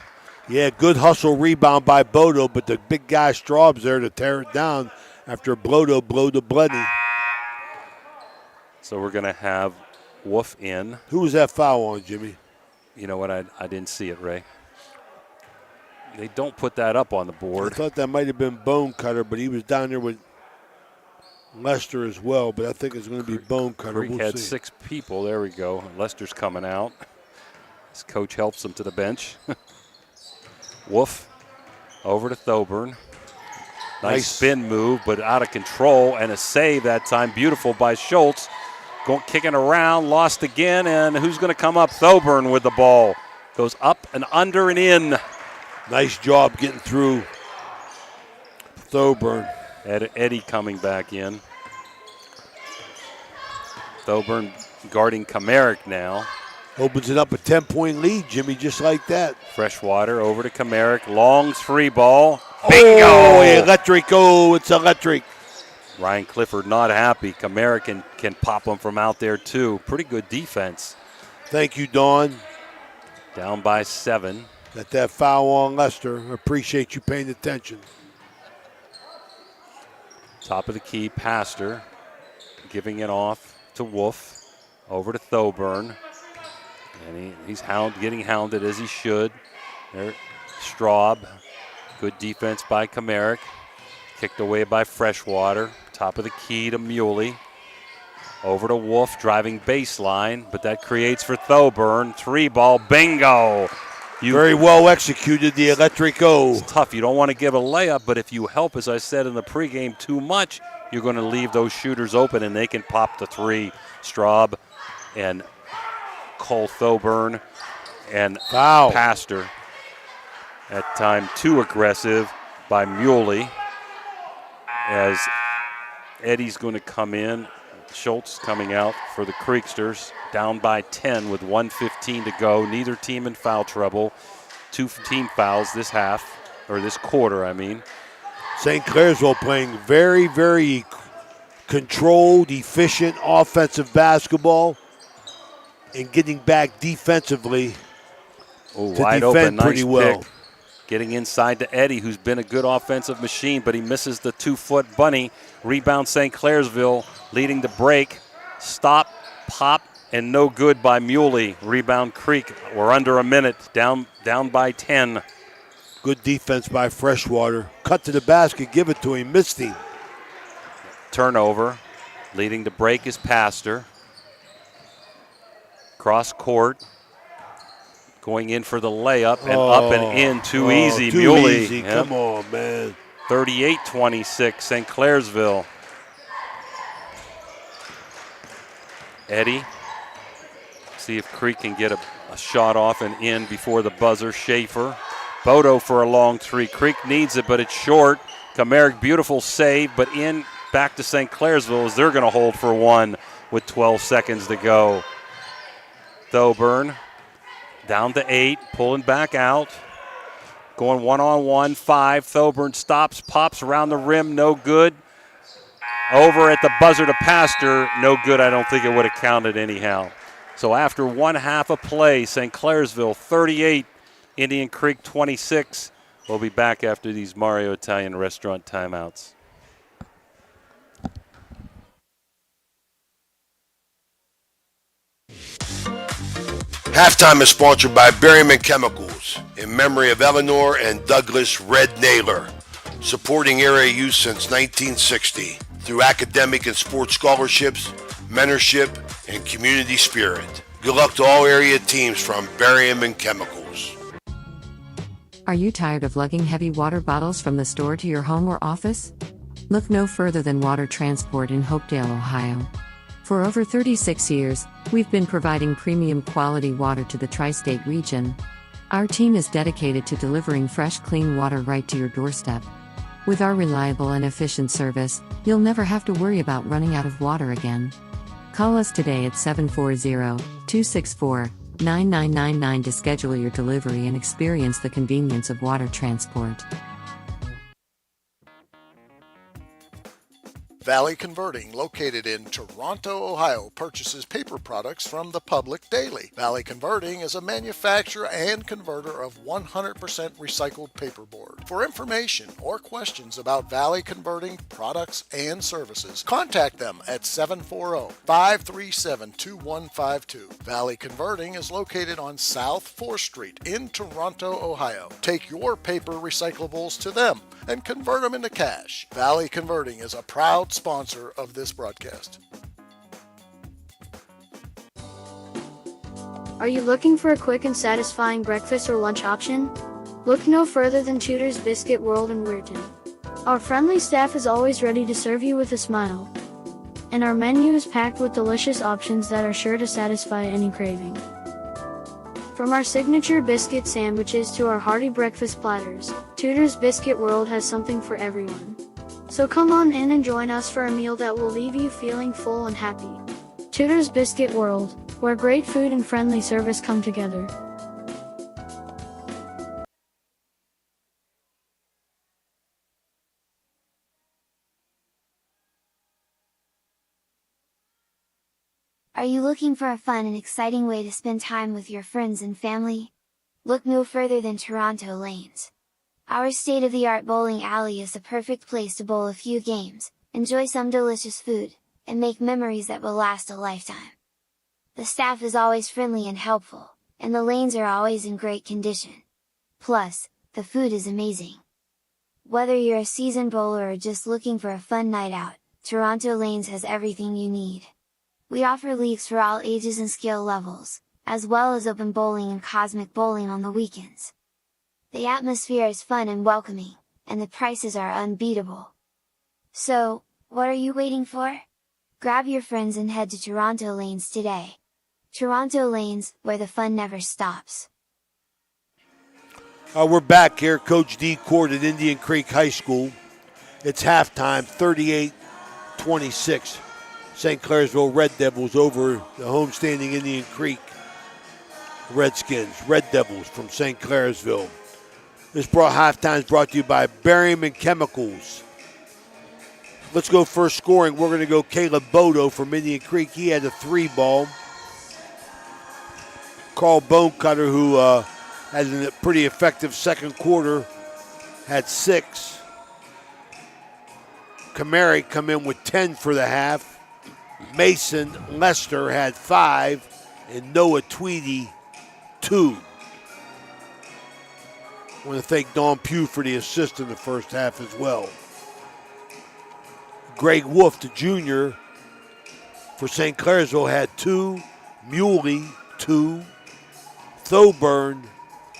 Speaker 3: Yeah, good hustle rebound by Bodo, but the big guy Straub's there to tear it down after Bodo blowed the bloody.
Speaker 4: So we're going to have Wolf in.
Speaker 3: Who was that foul on, Jimmy?
Speaker 4: You know what, I didn't see it, Ray. They don't put that up on the board.
Speaker 3: I thought that might have been Bone Cutter, but he was down there with Lester as well, but I think it's going to be Bone Cutter.
Speaker 4: Creek had 6 people. There we go. Lester's coming out. His coach helps him to the bench. Wolf over to Thoburn. Nice spin move, but out of control, and a save that time. Beautiful by Schultz. Kicking around, lost again, and who's going to come up? Thoburn with the ball. Goes up and under and in.
Speaker 3: Nice job getting through Thoburn.
Speaker 4: Eddie coming back in. Thoburn guarding Comerick now.
Speaker 3: Opens it up a 10-point lead, Jimmy, just like that.
Speaker 4: Freshwater over to Comerick. Long's free ball. Bingo!
Speaker 3: Oh, electric. Oh, it's electric.
Speaker 4: Ryan Clifford not happy. Comerick can pop him from out there, too. Pretty good defense.
Speaker 3: Thank you, Dawn.
Speaker 4: Down by 7.
Speaker 3: Got that foul on Lester. Appreciate you paying attention.
Speaker 4: Top of the key, Pastor. Giving it off to Wolf. Over to Thoburn. And he's getting hounded as he should. There, Straub. Good defense by Comerick. Kicked away by Freshwater. Top of the key to Muley. Over to Wolf, driving baseline, but that creates for Thoburn. 3-ball, bingo.
Speaker 3: Very well executed, the electric O.
Speaker 4: It's tough. You don't want to give a layup, but if you help, as I said in the pregame, too much, you're going to leave those shooters open, and they can pop the 3. Straub and Cole Thoburn and
Speaker 3: foul.
Speaker 4: Pastor. At time too aggressive by Muley. As Eddie's going to come in. Schultz coming out for the Creeksters. Down by 10 with 1:15 to go. Neither team in foul trouble. 2 team fouls this half, or this quarter, I mean.
Speaker 3: St. Clairsville playing very, very controlled, efficient offensive basketball and getting back defensively to
Speaker 4: wide
Speaker 3: defend
Speaker 4: open,
Speaker 3: pretty
Speaker 4: nice
Speaker 3: well.
Speaker 4: Pick. Getting inside to Eddie, who's been a good offensive machine, but he misses the 2-foot bunny. Rebound St. Clairsville, leading the break. Stop, pop, and no good by Muley. Rebound Creek. We're under a minute, down by 10.
Speaker 3: Good defense by Freshwater. Cut to the basket, give it to him, missed him.
Speaker 4: Turnover. Leading the break is Pastor. Cross court. Going in for the layup and up and in. Too easy.
Speaker 3: Too
Speaker 4: Muley.
Speaker 3: easy.
Speaker 4: Yep.
Speaker 3: Come on, man.
Speaker 4: 38-26, St. Clairsville. Eddie. See if Creek can get a shot off and in before the buzzer. Schaefer. Bodo for a long 3. Creek needs it, but it's short. Comerick, beautiful save, but in back to St. Clairsville as they're going to hold for 1 with 12 seconds to go. Thoburn. Down to 8, pulling back out. Going 1-on-1, 5. Thoburn stops, pops around the rim, no good. Over at the buzzer to Pastor, no good. I don't think it would have counted anyhow. So after 1 half of play, St. Clairsville 38, Indian Creek 26. We'll be back after these Mario Italian restaurant timeouts.
Speaker 12: Halftime is sponsored by Berryman Chemicals in memory of Eleanor and Douglas Red Naylor, supporting area youth since 1960 through academic and sports scholarships, mentorship, and community spirit. Good luck to all area teams from Berryman Chemicals.
Speaker 2: Are you tired of lugging heavy water bottles from the store to your home or office? Look no further than Water Transport in Hopedale, Ohio. For over 36 years, we've been providing premium quality water to the tri-state region. Our team is dedicated to delivering fresh, clean water right to your doorstep. With our reliable and efficient service, you'll never have to worry about running out of water again. Call us today at 9999 to schedule your delivery and experience the convenience of water transport.
Speaker 5: Valley Converting, located in Toronto, Ohio, purchases paper products from the public daily. Valley Converting is a manufacturer and converter of 100% recycled paperboard. For information or questions about Valley Converting products and services, contact them at 740-537-2152. Valley Converting is located on South 4th Street in Toronto, Ohio. Take your paper recyclables to them and convert them into cash. Valley Converting is a proud sponsor of this broadcast.
Speaker 13: Are you looking for a quick and satisfying breakfast or lunch option? Look no further than Tudor's Biscuit World in Weirton. Our friendly staff is always ready to serve you with a smile. And our menu is packed with delicious options that are sure to satisfy any craving. From our signature biscuit sandwiches to our hearty breakfast platters, Tudor's Biscuit World has something for everyone. So come on in and join us for a meal that will leave you feeling full and happy. Tudor's Biscuit World, where great food and friendly service come together.
Speaker 14: Are you looking for a fun and exciting way to spend time with your friends and family? Look no further than Toronto Lanes. Our state-of-the-art bowling alley is the perfect place to bowl a few games, enjoy some delicious food, and make memories that will last a lifetime. The staff is always friendly and helpful, and the lanes are always in great condition. Plus, the food is amazing. Whether you're a seasoned bowler or just looking for a fun night out, Toronto Lanes has everything you need. We offer leagues for all ages and skill levels, as well as open bowling and cosmic bowling on the weekends. The atmosphere is fun and welcoming, and the prices are unbeatable. So, what are you waiting for? Grab your friends and head to Toronto Lanes today. Toronto Lanes, where the fun never stops.
Speaker 3: We're back here, Coach D Court at Indian Creek High School. It's halftime, 38-26. St. Clairsville Red Devils over the homestanding Indian Creek Redskins. Red Devils from St. Clairsville. This halftime is brought to you by Berryman Chemicals. Let's go first scoring. We're going to go Caleb Bodo from Indian Creek. He had a 3-ball. Carl Bonecutter, who had a pretty effective second quarter, had 6. Kamari come in with 10 for the half. Mason Lester had 5. And Noah Tweedy, 2. I want to thank Don Pugh for the assist in the first half as well. Greg Wolf, the junior, for St. Clairsville had 2. Muley, 2. Thoburn,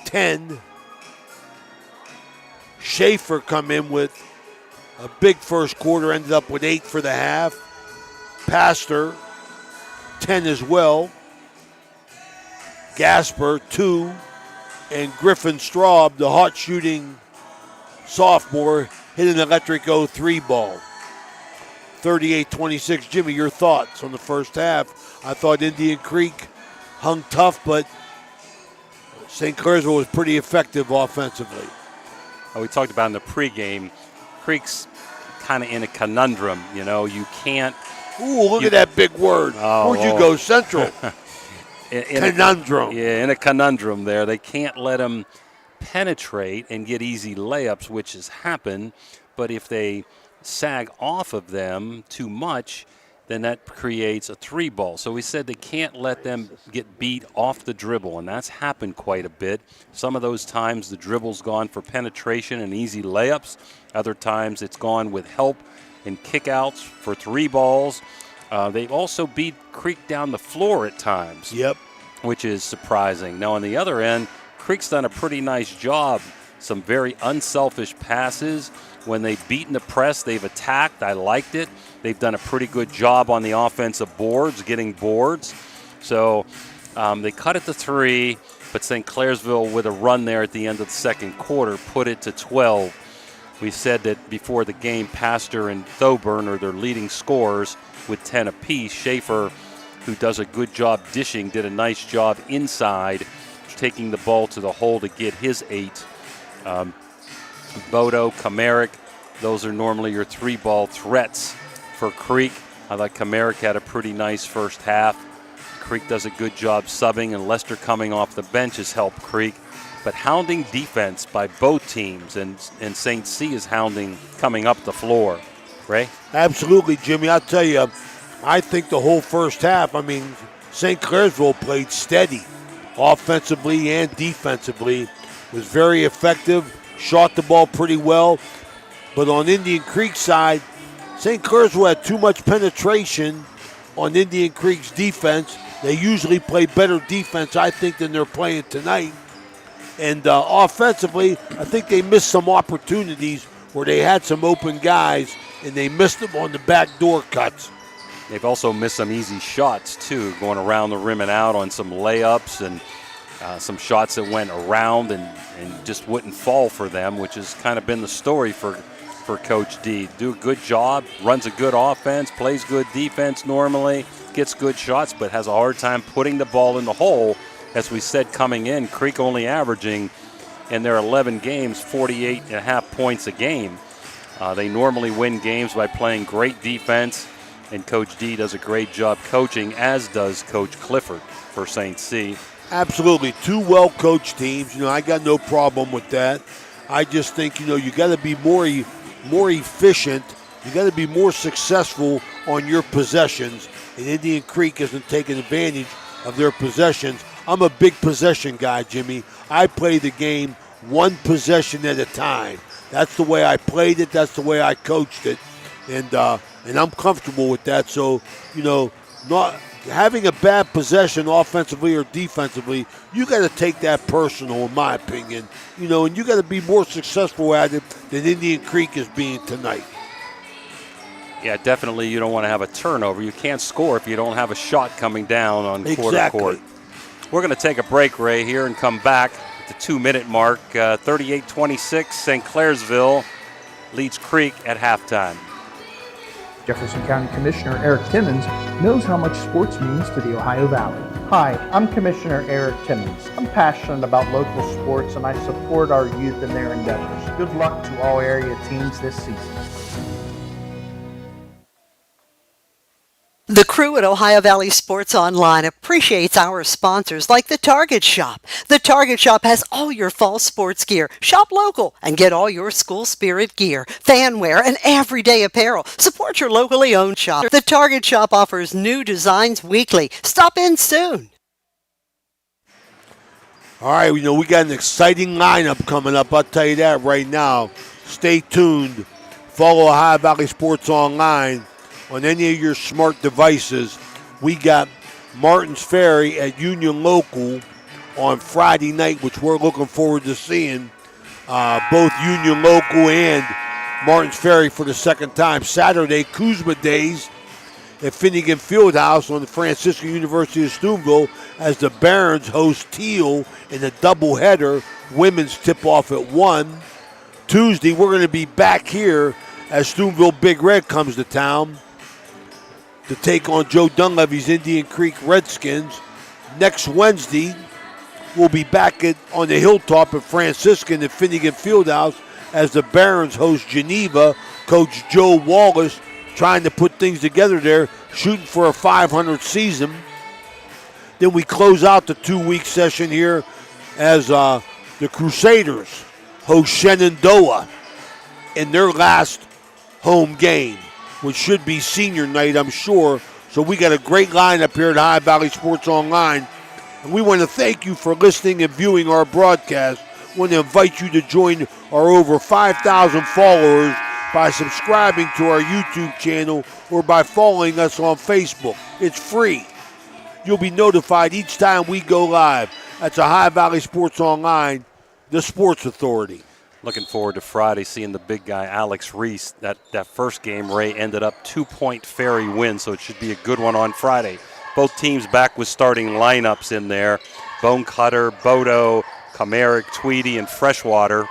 Speaker 3: 10. Schaefer come in with a big first quarter, ended up with 8 for the half. Pastor, 10 as well. Gasper, 2. And Griffin Straub, the hot shooting sophomore, hit an electric 0-3 ball. 38-26. Jimmy, your thoughts on the first half? I thought Indian Creek hung tough, but St. Clairsville was pretty effective offensively.
Speaker 4: We talked about in the pregame, Creek's kind of in a conundrum. You know, you can't.
Speaker 3: Ooh, look at that big word. Where'd you go? Central.
Speaker 4: Conundrum. In a conundrum there. They can't let them penetrate and get easy layups, which has happened. But if they sag off of them too much, then that creates a 3-ball. So we said they can't let them get beat off the dribble, and that's happened quite a bit. Some of those times the dribble's gone for penetration and easy layups. Other times it's gone with help and kickouts for 3 balls. They've also beat Creek down the floor at times.
Speaker 3: Yep.
Speaker 4: Which is surprising. Now, on the other end, Creek's done a pretty nice job. Some very unselfish passes. When they've beaten the press, they've attacked. I liked it. They've done a pretty good job on the offensive boards, getting boards. So they cut it to 3, but St. Clairsville, with a run there at the end of the second quarter, put it to 12. We said that before the game, Pastor and Thoburn are their leading scorers with 10 apiece. Schaefer who does a good job dishing, did a nice job inside, taking the ball to the hole to get his 8. Bodo, Kamarick, those are normally your 3-ball threats for Creek. I thought Kamarick had a pretty nice first half. Creek does a good job subbing, and Lester coming off the bench has helped Creek. But hounding defense by both teams, and St. C is hounding coming up the floor. Ray?
Speaker 3: Absolutely, Jimmy. I'll tell you, I think the whole first half, St. Clairsville played steady offensively and defensively, was very effective, shot the ball pretty well. But on Indian Creek's side, St. Clairsville had too much penetration on Indian Creek's defense. They usually play better defense, I think, than they're playing tonight. And offensively, I think they missed some opportunities where they had some open guys, and they missed them on the backdoor cuts.
Speaker 4: They've also missed some easy shots, too, going around the rim and out on some layups and some shots that went around and just wouldn't fall for them, which has kind of been the story for Coach D. Do a good job, runs a good offense, plays good defense normally, gets good shots, but has a hard time putting the ball in the hole. As we said coming in, Creek only averaging in their 11 games 48.5 points a game. They normally win games by playing great defense, and Coach D does a great job coaching, as does Coach Clifford for St. C.
Speaker 3: Absolutely. 2 well-coached teams. I got no problem with that. I just think, you got to be more efficient. You got to be more successful on your possessions, and Indian Creek isn't taking advantage of their possessions. I'm a big possession guy, Jimmy. I play the game one possession at a time. That's the way I played it. That's the way I coached it, and I'm comfortable with that. So, not having a bad possession offensively or defensively, you got to take that personal, in my opinion. And you got to be more successful at it than Indian Creek is being tonight.
Speaker 4: Yeah, definitely you don't want to have a turnover. You can't score if you don't have a shot coming down on quarter court. We're going to take a break, Ray, here and come back at the 2-minute mark. 38-26, St. Clairsville leads Creek at halftime.
Speaker 15: Jefferson County Commissioner Eric Timmons knows how much sports means to the Ohio Valley.
Speaker 16: Hi, I'm Commissioner Eric Timmons. I'm passionate about local sports and I support our youth in their endeavors. Good luck to all area teams this season.
Speaker 10: The crew at Ohio Valley Sports Online appreciates our sponsors like the Target Shop. The Target Shop has all your fall sports gear. Shop local and get all your school spirit gear, fan wear, and everyday apparel. Support your locally owned shop. The Target Shop offers new designs weekly. Stop in soon.
Speaker 3: All right, we got an exciting lineup coming up. I'll tell you that right now. Stay tuned. Follow Ohio Valley Sports Online on any of your smart devices. We got Martins Ferry at Union Local on Friday night, which we're looking forward to seeing. Both Union Local and Martins Ferry for the second time. Saturday, Kuzma Days at Finnegan Fieldhouse on the Franciscan University of Steubenville as the Barons host Teal in a doubleheader. Women's tip-off at 1. Tuesday, we're going to be back here as Steubenville Big Red comes to town to take on Joe Dunleavy's Indian Creek Redskins. Next Wednesday, we'll be back on the Hilltop at Franciscan at Finnegan Fieldhouse as the Barons host Geneva. Coach Joe Wallace trying to put things together there, shooting for a 500 season. Then we close out the 2-week session here as the Crusaders host Shenandoah in their last home game, which should be senior night, I'm sure. So we got a great lineup here at Ohio Valley Sports Online. And we want to thank you for listening and viewing our broadcast. We want to invite you to join our over 5,000 followers by subscribing to our YouTube channel or by following us on Facebook. It's free. You'll be notified each time we go live. That's Ohio Valley Sports Online, the Sports Authority.
Speaker 4: Looking forward to Friday, seeing the big guy, Alex Reese. That first game, Ray, ended up 2-point Ferry win, so it should be a good one on Friday. Both teams back with starting lineups in there. Bone Cutter, Bodo, Kamarick, Tweedy, and Freshwater.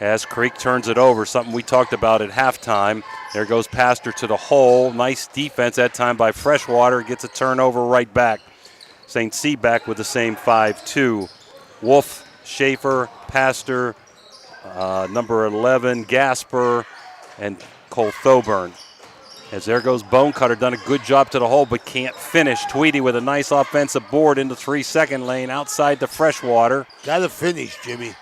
Speaker 4: as Creek turns it over, something we talked about at halftime. There goes Pastor to the hole. Nice defense that time by Freshwater. Gets a turnover right back. St. C back with the same 5-2. Wolf, Schaefer, Pastor, number 11, Gasper, and Cole Thoburn. As there goes Bonecutter, done a good job to the hole, but can't finish. Tweedy with a nice offensive board in the 3-second lane outside the Freshwater.
Speaker 12: Got to finish, Jimmy.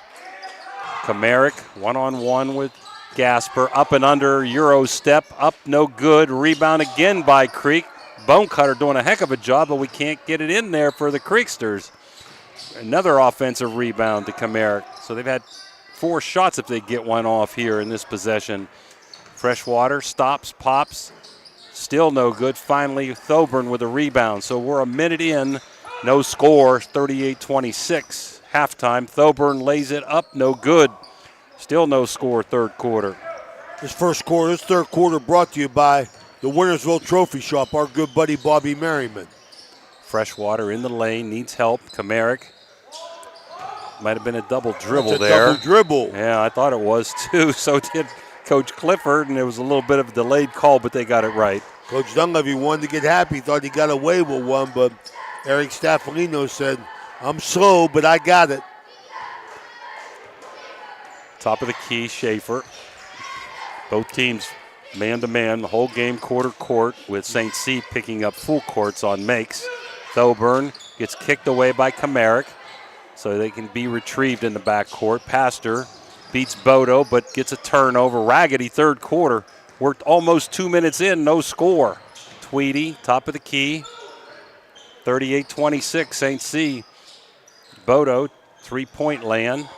Speaker 4: Kamarick, one-on-one with Gasper. Up and under, Euro step, up no good. Rebound again by Creek. Bonecutter doing a heck of a job, but we can't get it in there for the Creeksters. Another offensive rebound to Kamarick. So they've had 4 shots if they get one off here in this possession. Freshwater stops, pops, still no good. Finally, Thoburn with a rebound. So we're a minute in, no score, 38-26. Halftime, Thoburn lays it up, no good. Still no score, third quarter.
Speaker 12: This third quarter brought to you by the Wintersville Trophy Shop, our good buddy Bobby Merriman.
Speaker 4: Freshwater in the lane, needs help. Kamarick. Might have been a double dribble
Speaker 12: That's a
Speaker 4: there.
Speaker 12: double dribble.
Speaker 4: Yeah, I thought it was too. So did Coach Clifford, and it was a little bit of a delayed call, but they got it right.
Speaker 12: Coach Dunleavy wanted to get happy, thought he got away with one, but Eric Staffolino said, I'm slow, but I got it.
Speaker 4: Top of the key, Schaefer. Both teams man-to-man, the whole game quarter-court, with St. C picking up full courts on makes. Thoburn gets kicked away by Kamarick, so they can be retrieved in the backcourt. Pastor beats Bodo, but gets a turnover. Raggedy third quarter. Worked almost 2 minutes in, no score. Tweedy, top of the key. 38-26, St. C. Bodo, three-point land.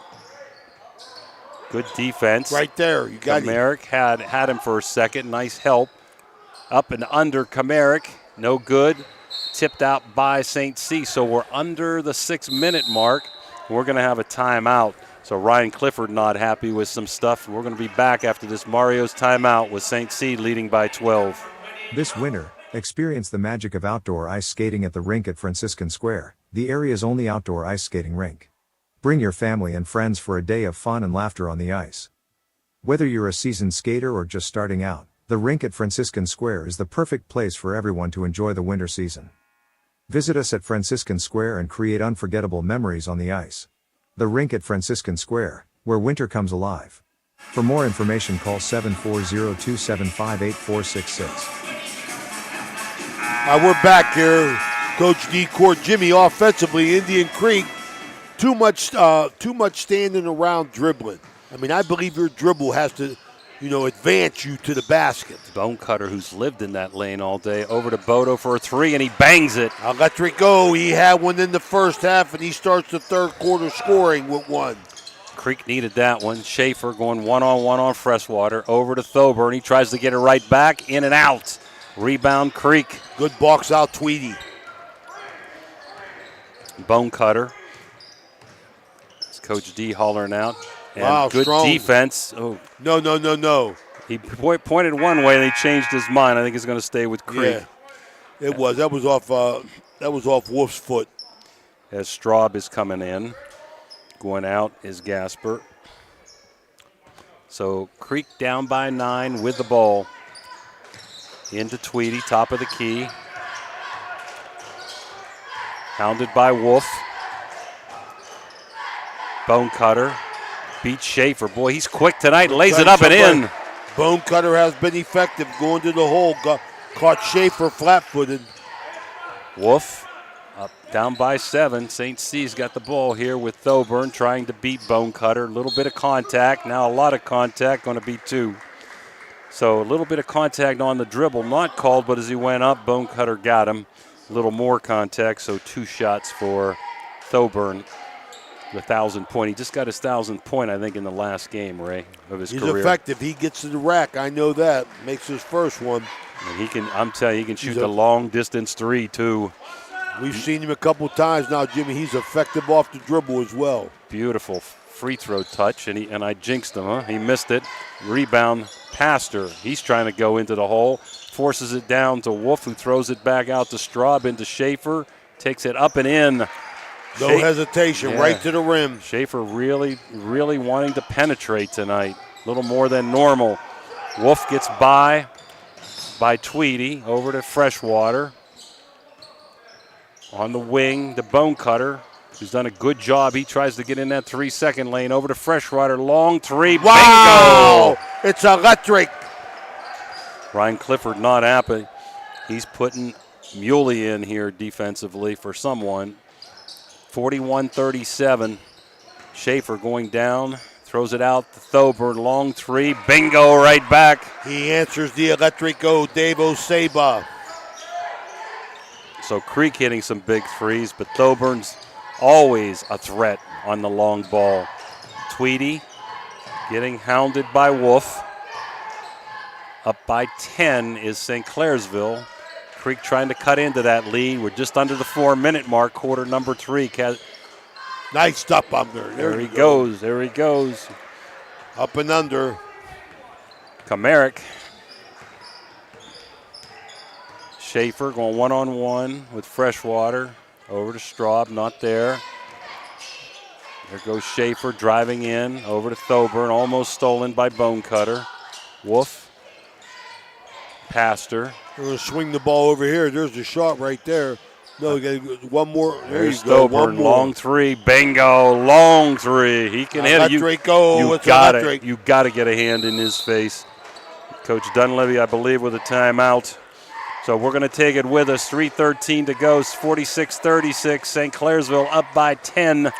Speaker 4: Good defense.
Speaker 12: Right there, you got
Speaker 4: Kamarick had him for a second. Nice help. Up and under Kamarick, no good. Tipped out by St. C. So we're under the 6-minute mark. We're going to have a timeout. So Ryan Clifford not happy with some stuff. We're going to be back after this Mario's timeout with St. C leading by 12.
Speaker 1: This winter, experience the magic of outdoor ice skating at the rink at Franciscan Square, the area's only outdoor ice skating rink. Bring your family and friends for a day of fun and laughter on the ice. Whether you're a seasoned skater or just starting out, the rink at Franciscan Square is the perfect place for everyone to enjoy the winter season. Visit us at Franciscan Square and create unforgettable memories on the ice. The rink at Franciscan Square, where winter comes alive. For more information, call 740-275-8466.
Speaker 12: We're back here. Coach D. Court, Jimmy, offensively, Indian Creek, too much standing around dribbling. I mean, I believe your dribble has to, advance you to the basket.
Speaker 4: Bonecutter, who's lived in that lane all day, over to Bodo for a three, and he bangs it.
Speaker 12: Electric go. He had one in the first half, and he starts the third quarter scoring with one.
Speaker 4: Creek needed that one. Schaefer going one-on-one on Freshwater. Over to Thoburn. He tries to get it right back. In and out. Rebound, Creek.
Speaker 12: Good box out, Tweedy.
Speaker 4: Bonecutter. It's Coach D hollering out. And
Speaker 12: wow,
Speaker 4: good
Speaker 12: strong
Speaker 4: defense. Oh.
Speaker 12: No.
Speaker 4: He pointed one way and he changed his mind. I think he's going to stay with Creek.
Speaker 12: Yeah, it was. That was off Wolf's foot.
Speaker 4: As Straub is coming in. Going out is Gasper. So Creek down by 9 with the ball. Into Tweedy, top of the key. Hounded by Wolf. Bonecutter beats Schaefer. Boy, he's quick tonight. Lays it up and in.
Speaker 12: Bonecutter has been effective going to the hole. Caught Schaefer flat-footed.
Speaker 4: Wolf up down by 7. St. C's got the ball here with Thoburn trying to beat Bonecutter. A little bit of contact. Now a lot of contact. Going to be 2. So a little bit of contact on the dribble. Not called, but as he went up, Bonecutter got him. A little more contact. So 2 shots for Thoburn. The 1,000 point. He just got his 1,000th point, I think, in the last game, Ray, of his career.
Speaker 12: He's effective. He gets to the rack. I know that. Makes his first one.
Speaker 4: And he can. I'm telling you, he can shoot the long distance 3 too.
Speaker 12: We've seen him a couple times now, Jimmy. He's effective off the dribble as well.
Speaker 4: Beautiful free throw touch, and I jinxed him. Huh? He missed it. Rebound, Pastor. He's trying to go into the hole. Forces it down to Wolf, who throws it back out to Straub into Schaefer. Takes it up and in.
Speaker 12: No hesitation, right to the rim.
Speaker 4: Schaefer really, really wanting to penetrate tonight. A little more than normal. Wolf gets by Tweedy, over to Freshwater. On the wing, the bone cutter, who's done a good job. He tries to get in that 3-second lane, over to Freshwater. Long three,
Speaker 12: Wow!
Speaker 4: Bingo!
Speaker 12: It's electric.
Speaker 4: Ryan Clifford not happy. He's putting Muley in here defensively for someone. 41-37. Schaefer going down, throws it out to Thoburn. Long three, bingo right back.
Speaker 12: He answers the electric go, Dave Oseba.
Speaker 4: So Creek hitting some big threes, but Thoburn's always a threat on the long ball. Tweedy getting hounded by Wolf. Up by 10 is St. Clairsville. Creek trying to cut into that lead. We're just under the 4-minute mark, quarter number 3.
Speaker 12: Nice up under.
Speaker 4: There he goes. There he goes.
Speaker 12: Up and under.
Speaker 4: Kamarick. Schaefer going one-on-one with Freshwater. Over to Straub, not there. There goes Schaefer driving in. Over to Thoburn, almost stolen by Bonecutter. Wolf. Pastor.
Speaker 12: We're going to swing the ball over here. There's the shot right there. No, you got one more.
Speaker 4: There's
Speaker 12: you go.
Speaker 4: Thoburn,
Speaker 12: One more.
Speaker 4: long three, bingo, long three. He can hit it. You got it. You got to get a hand in his face. Coach Dunleavy, I believe, with a timeout. So we're going to take it with us. 3:13 to go. 46-36. St. Clairsville up by 10.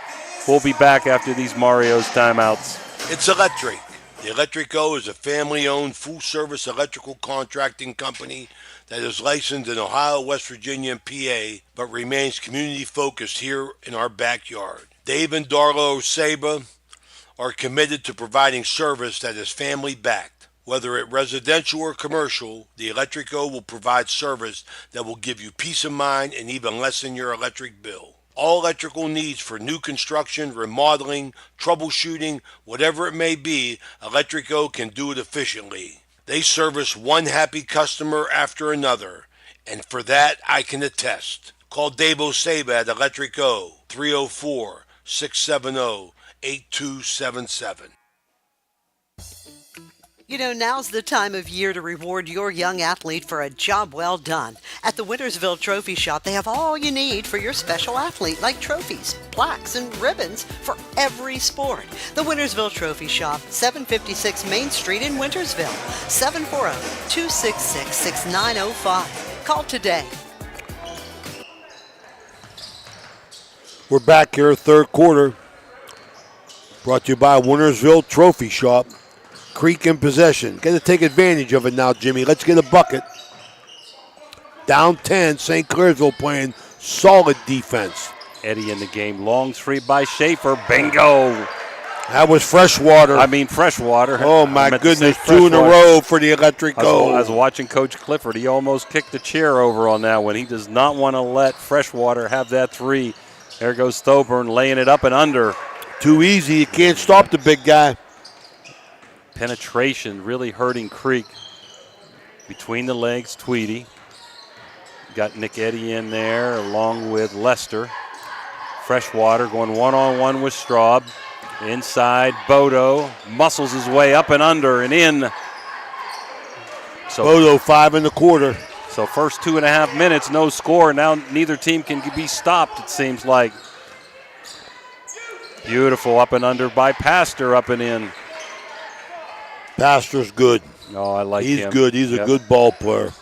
Speaker 4: We'll be back after these Mario's timeouts.
Speaker 12: It's electric. The Electric Go is a family-owned, full-service electrical contracting company that is licensed in Ohio, West Virginia, and PA, but remains community-focused here in our backyard. Dave and Darla Oseba are committed to providing service that is family-backed. Whether it residential or commercial, the Electric Go will provide service that will give you peace of mind and even lessen your electric bill. All electrical needs for new construction, remodeling, troubleshooting, whatever it may be, Electric Go can do it efficiently. They service one happy customer after another, and for that I can attest. Call Dave Oseba at Electric Go, 304-670-8277.
Speaker 10: You know, now's the time of year to reward your young athlete for a job well done. At the Wintersville Trophy Shop, they have all you need for your special athlete, like trophies, plaques, and ribbons for every sport. The Wintersville Trophy Shop, 756 Main Street in Wintersville, 740-266-6905. Call today.
Speaker 12: We're back here, third quarter. Brought to you by Wintersville Trophy Shop. Creek in possession. Got to take advantage of it now, Jimmy. Let's get a bucket. Down 10, St. Clairsville playing solid defense.
Speaker 4: Eddie in the game. Long three by Schaefer. Bingo.
Speaker 12: That was Freshwater.
Speaker 4: Freshwater.
Speaker 12: Oh, my goodness. 2 in a row for the Electric Go.
Speaker 4: I was watching Coach Clifford. He almost kicked the chair over on that one. He does not want to let Freshwater have that three. There goes Thoburn laying it up and under.
Speaker 12: Too easy. You can't stop the big guy.
Speaker 4: Penetration really hurting Creek. Between the legs, Tweedy. Got Nick Eddy in there along with Lester. Freshwater going one-on-one with Straub. Inside, Bodo muscles his way up and under and in. So
Speaker 12: Bodo 5 in the quarter.
Speaker 4: So first 2.5 minutes, no score. Now neither team can be stopped, it seems like. Beautiful up and under by Pastor, up and in.
Speaker 12: Pastor's good.
Speaker 4: Oh, I like him.
Speaker 12: He's good. He's a good ball player.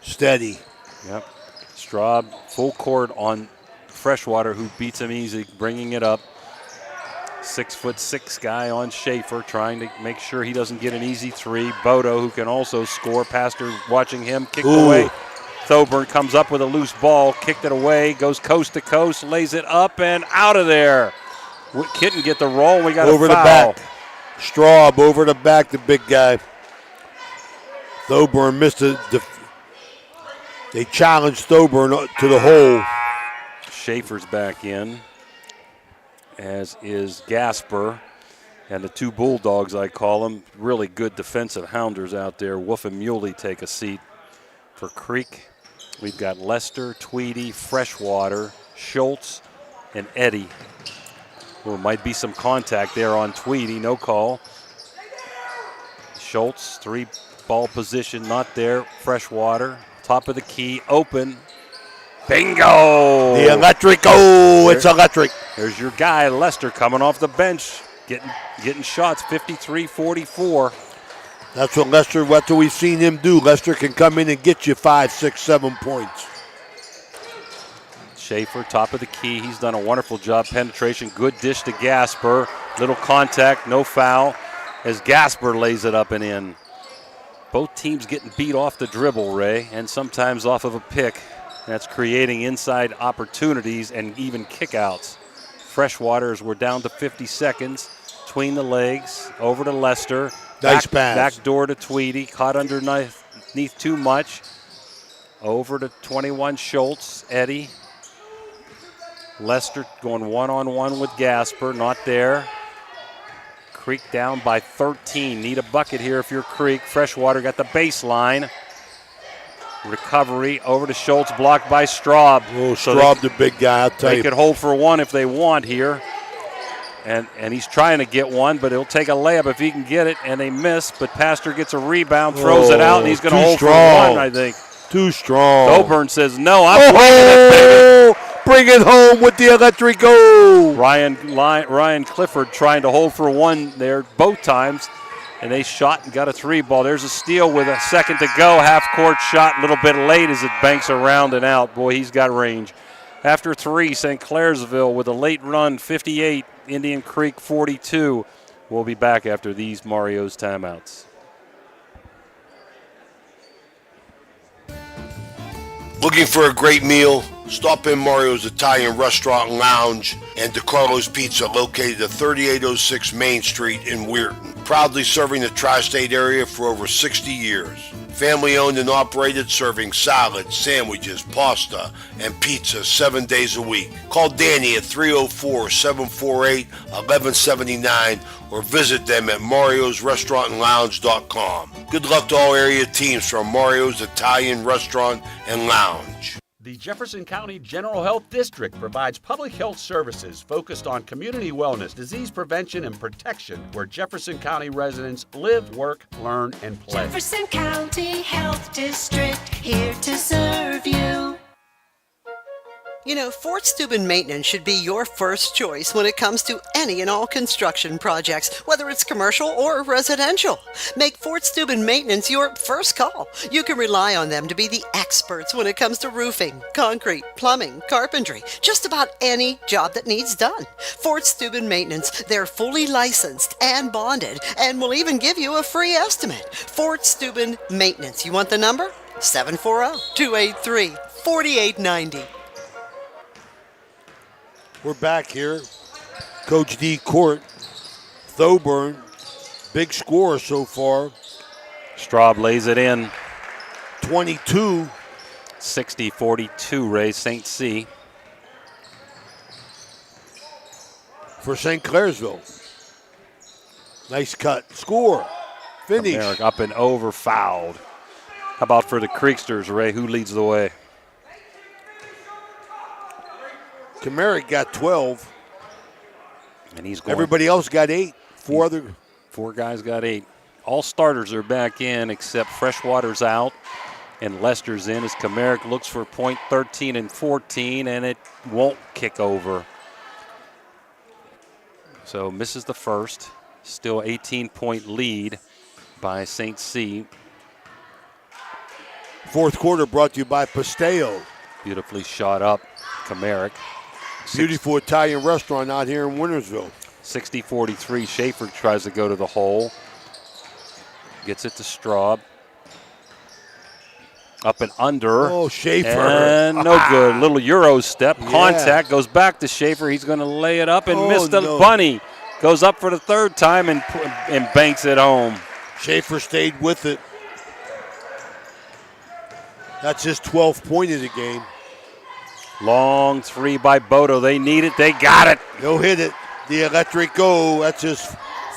Speaker 12: Steady.
Speaker 4: Yep. Straub full court on Freshwater, who beats him easy, bringing it up. 6'6" guy on Schaefer, trying to make sure he doesn't get an easy three. Bodo, who can also score. Pastor watching him, kicked away. Thoburn comes up with a loose ball, kicked it away, goes coast to coast, lays it up and out of there. Couldn't get the roll. We got
Speaker 12: over
Speaker 4: a foul.
Speaker 12: The back. Straub over the back, the big guy. Thoburn missed it. They challenged Thoburn to the hole.
Speaker 4: Schaefer's back in, as is Gasper. And the two Bulldogs, I call them, really good defensive hounders out there. Wolf and Muley take a seat. For Creek, we've got Lester, Tweedy, Freshwater, Schultz, and Eddie. Well, might be some contact there on Tweedy, no call. Schultz, 3-ball position, not there. Freshwater, top of the key, open. Bingo!
Speaker 3: The electric, it's electric.
Speaker 4: There's your guy, Lester, coming off the bench, getting shots, 53-44.
Speaker 3: That's what we've seen him do. Lester can come in and get you 5, 6, 7 points.
Speaker 4: Schaefer, top of the key. He's done a wonderful job. Penetration, good dish to Gasper. Little contact, no foul, as Gasper lays it up and in. Both teams getting beat off the dribble, Ray, and sometimes off of a pick. That's creating inside opportunities and even kickouts. Freshwaters, we're down to 50 seconds. Between the legs, over to Lester.
Speaker 3: Nice pass.
Speaker 4: Back door to Tweedy, caught underneath too much. Over to 21 Schultz, Eddie. Lester going one-on-one with Gasper, not there. Creek down by 13. Need a bucket here if you're Creek. Freshwater got the baseline. Recovery over to Schultz, blocked by Straub.
Speaker 3: Oh, Straub, the big guy, I'll tell you.
Speaker 4: They could hold for one if they want here. And he's trying to get one, but he'll take a layup if he can get it, and they miss. But Pastor gets a rebound, throws it out, and he's going to hold for one, I think.
Speaker 3: Too strong.
Speaker 4: Coburn says, no, I'm playing it, baby.
Speaker 3: Bring it home with the electric goal.
Speaker 4: Ryan Clifford trying to hold for one there both times, and they shot and got a 3-ball. There's a steal with a second to go. Half-court shot, a little bit late as it banks around and out. Boy, he's got range. After 3, St. Clairsville with a late run, 58. Indian Creek 42. We'll be back after these Mario's timeouts.
Speaker 12: Looking for a great meal? Stop in Mario's Italian Restaurant and Lounge and DeCarlo's Pizza, located at 3806 Main Street in Weirton. Proudly serving the tri-state area for over 60 years. Family owned and operated, serving salads, sandwiches, pasta, and pizza 7 days a week. Call Danny at 304-748-1179 or visit them at mariosrestaurantandlounge.com. Good luck to all area teams from Mario's Italian Restaurant and Lounge.
Speaker 8: The Jefferson County General Health District provides public health services focused on community wellness, disease prevention, and protection where Jefferson County residents live, work, learn, and play.
Speaker 7: Jefferson County Health District, here to serve you.
Speaker 10: You know, Fort Steuben Maintenance should be your first choice when it comes to any and all construction projects, whether it's commercial or residential. Make Fort Steuben Maintenance your first call. You can rely on them to be the experts when it comes to roofing, concrete, plumbing, carpentry, just about any job that needs done. Fort Steuben Maintenance, they're fully licensed and bonded and will even give you a free estimate. Fort Steuben Maintenance. You want the number? 740-283-4890.
Speaker 3: We're back here. Coach D Court, Thoburn, big score so far.
Speaker 4: Straub lays it in.
Speaker 3: 22.
Speaker 4: 60-42, Ray, St. C.
Speaker 3: For St. Clairsville. Nice cut. Score. Finish.
Speaker 4: America up and over, fouled. How about for the Creeksters, Ray? Who leads the way?
Speaker 3: Kamarick got 12.
Speaker 4: And he's going.
Speaker 3: Everybody else got 8. Four
Speaker 4: guys got 8. All starters are back in except Freshwater's out and Lester's in as Kamarick looks for point 13 and 14, and it won't kick over. So misses the first. Still 18-point lead by St. C.
Speaker 3: Fourth quarter brought to you by Pastel.
Speaker 4: Beautifully shot up, Kamarick.
Speaker 3: Beautiful Italian restaurant out here in Wintersville.
Speaker 4: 60-43. Schaefer tries to go to the hole. Gets it to Straub. Up and under.
Speaker 3: Oh, Schaefer.
Speaker 4: And no good. Little Euro step. Contact. Goes back to Schaefer. He's going to lay it up and miss the bunny. Goes up for the third time and banks it home.
Speaker 3: Schaefer stayed with it. That's his 12th point of the game.
Speaker 4: Long 3 by Bodo. They need it. They got it.
Speaker 3: He'll hit it. The electric go. That's his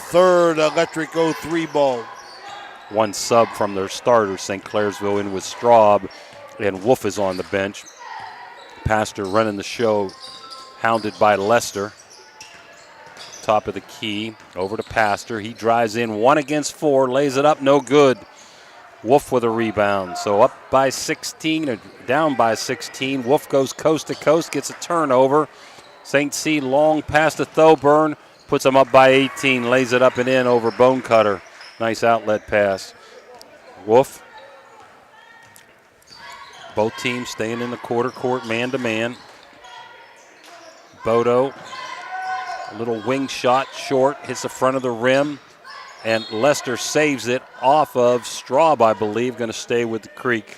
Speaker 3: third electric go 3-ball.
Speaker 4: One sub from their starters. St. Clairsville in with Straub, and Wolf is on the bench. Pastor running the show hounded by Lester. Top of the key, over to Pastor. He drives in 1 against 4, lays it up, no good. Wolf with a rebound. So up by 16, or down by 16. Wolf goes coast to coast, gets a turnover. St. C long pass to Thoburn, puts him up by 18, lays it up and in over Bonecutter. Nice outlet pass. Wolf. Both teams staying in the quarter court, man to man. Bodo, a little wing shot, short, hits the front of the rim. And Lester saves it off of Straub, I believe, going to stay with the Creek.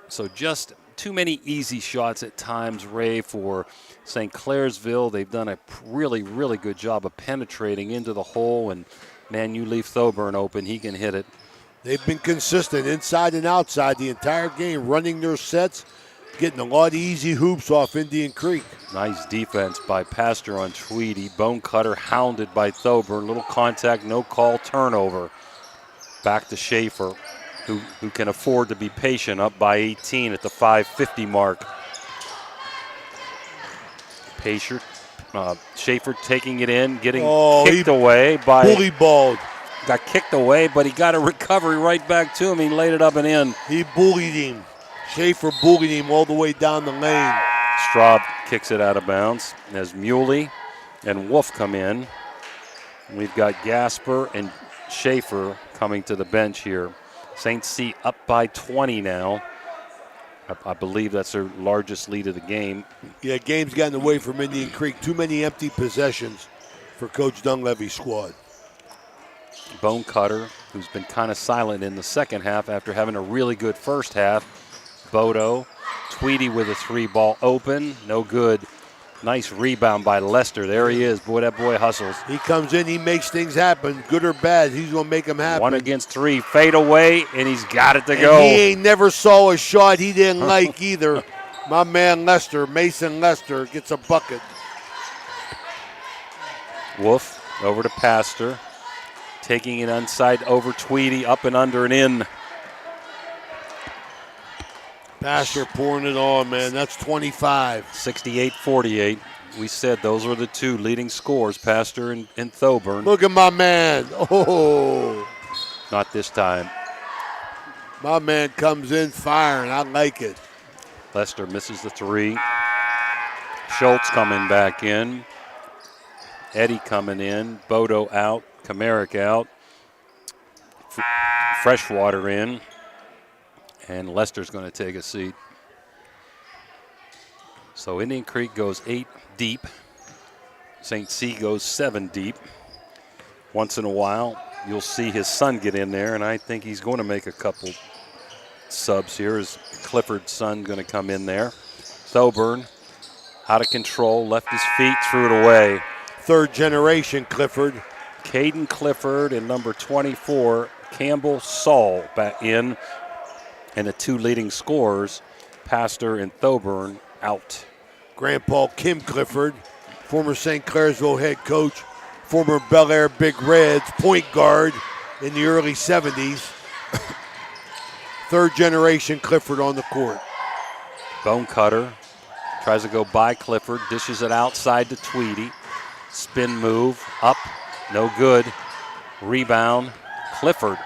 Speaker 4: So just too many easy shots at times, Ray, for St. Clairsville. They've done a really, really good job of penetrating into the hole. And, man, you leave Thoburn open, he can hit it.
Speaker 3: They've been consistent inside and outside the entire game, running their sets, getting a lot of easy hoops off Indian Creek.
Speaker 4: Nice defense by Pastor on Tweedy. Bonecutter hounded by Thoburn. Little contact, no call, turnover. Back to Schaefer, who can afford to be patient, up by 18 at the 5:50 mark. Schaefer taking it in, getting kicked away by...
Speaker 3: Bully balled.
Speaker 4: Got kicked away, but he got a recovery right back to him. He laid it up and in.
Speaker 3: He bullied him. Schaefer bullied him all the way down the lane.
Speaker 4: Straub kicks it out of bounds as Muley and Wolf come in. We've got Gasper and Schaefer coming to the bench here. St. C up by 20 now. I believe that's their largest lead of the game.
Speaker 3: Yeah, game's gotten away from Indian Creek. Too many empty possessions for Coach Dunleavy's squad.
Speaker 4: Bonecutter, who's been kind of silent in the second half after having a really good first half. Bodo, Tweedy with a 3-ball open, no good. Nice rebound by Lester. There he is. Boy, that boy hustles.
Speaker 3: He comes in, he makes things happen, good or bad. He's going to make them happen.
Speaker 4: 1 against 3, fade away, and he's got it to go.
Speaker 3: He ain't never saw a shot he didn't like either. My man Lester, Mason Lester, gets a bucket.
Speaker 4: Wolf over to Pastor. Taking it inside over Tweedy, up and under and in.
Speaker 3: Pastor pouring it on, man. That's 25.
Speaker 4: 68-48. We said those were the two leading scores, Pastor and Thoburn.
Speaker 3: Look at my man. Oh.
Speaker 4: Not this time.
Speaker 3: My man comes in firing. I like it.
Speaker 4: Lester misses the 3. Schultz coming back in. Eddie coming in. Bodo out. Kamarick out. Freshwater in. And Lester's going to take a seat. So Indian Creek goes 8 deep. St. C goes 7 deep. Once in a while, you'll see his son get in there, and I think he's going to make a couple subs here. Is Clifford's son going to come in there? Thoburn, out of control, left his feet, threw it away.
Speaker 3: Third generation Clifford.
Speaker 4: Caden Clifford and number 24, Campbell Saul, back in. And the two leading scorers, Pastor and Thoburn, out.
Speaker 3: Grandpa Kim Clifford, former St. Clairsville head coach, former Bel Air Big Reds, point guard in the early 70s. Third generation Clifford on the court.
Speaker 4: Bonecutter tries to go by Clifford, dishes it outside to Tweedy. Spin move, up, no good. Rebound, Clifford.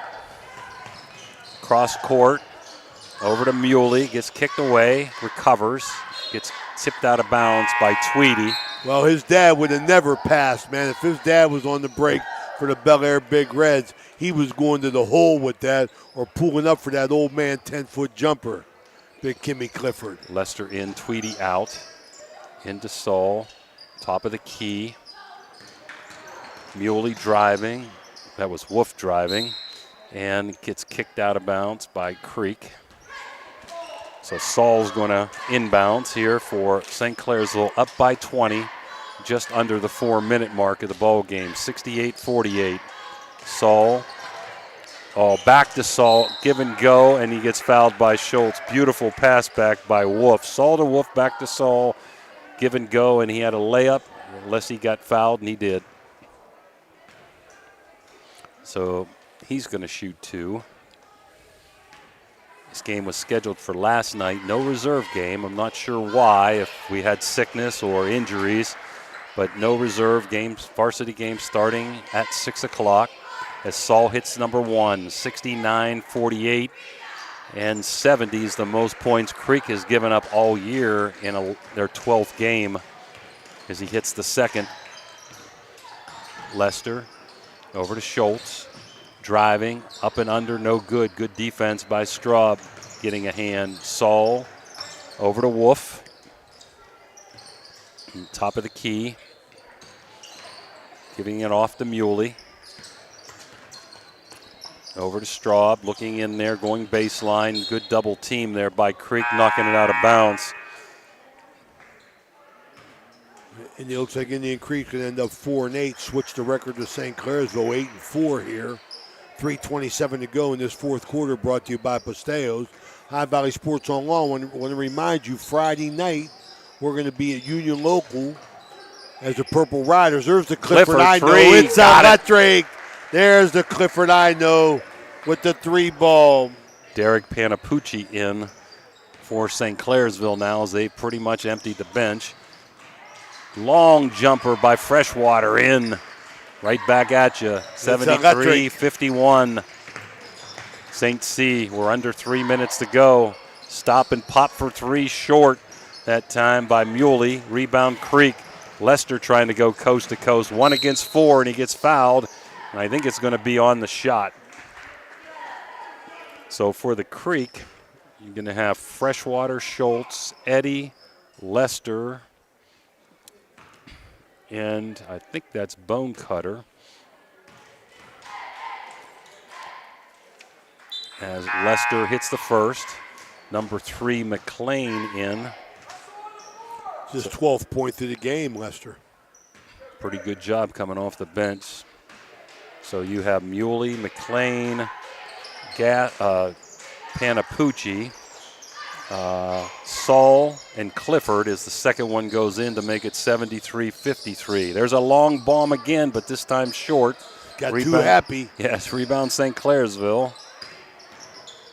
Speaker 4: Cross court, over to Muley, gets kicked away, recovers, gets tipped out of bounds by Tweedy.
Speaker 3: Well, his dad would have never passed, man. If his dad was on the break for the Bel Air Big Reds, he was going to the hole with that or pulling up for that old man 10-foot jumper. Big Kimmy Clifford.
Speaker 4: Lester in, Tweedy out. Into Saul, top of the key. Muley driving. That was Wolf driving. And gets kicked out of bounds by Creek. So Saul's going to inbounds here for St. Clairsville, up by 20, just under the 4-minute mark of the ball game, 68-48. Saul, back to Saul, give and go, and he gets fouled by Schultz. Beautiful pass back by Wolf. Saul to Wolf, back to Saul, give and go, and he had a layup, unless he got fouled, and he did. So he's going to shoot 2. This game was scheduled for last night. No reserve game. I'm not sure why, if we had sickness or injuries, but no reserve games, varsity games starting at 6 o'clock as Saul hits number 1, 69-48. And 70 is the most points Creek has given up all year in their 12th game as he hits the second. Lester over to Schultz. Driving, up and under, no good. Good defense by Straub, getting a hand. Saul over to Wolf. Top of the key. Giving it off to Muley. Over to Straub, looking in there, going baseline. Good double team there by Creek, knocking it out of bounds.
Speaker 3: And it looks like Indian Creek could end up 4-8, switch the record to St. Clairsville, 8-4 here. 3:27 to go in this fourth quarter, brought to you by Pasteos. High Valley Sports Online. I want to remind you, Friday night, we're going to be at Union Local as the Purple Riders. There's the Clifford I know. It's electric. There's the Clifford I know with the 3 ball.
Speaker 4: Derek Panapucci in for St. Clairsville now as they pretty much emptied the bench. Long jumper by Freshwater in. Right back at you, 73-51. St. C, we're under 3 minutes to go. Stop and pop for 3 short that time by Muley. Rebound Creek. Lester trying to go coast to coast. 1 against 4, and he gets fouled. And I think it's going to be on the shot. So for the Creek, you're going to have Freshwater, Schultz, Eddie, Lester, and I think that's Bone Cutter. As Lester hits the first. Number 3, McLean in.
Speaker 3: Just 12th point through the game, Lester.
Speaker 4: Pretty good job coming off the bench. So you have Muley, McLean, Panapucci, Saul, and Clifford as the second one goes in to make it 73-53. There's a long bomb again, but this time short.
Speaker 3: Got rebound, too happy.
Speaker 4: Yes, rebound St. Clairsville.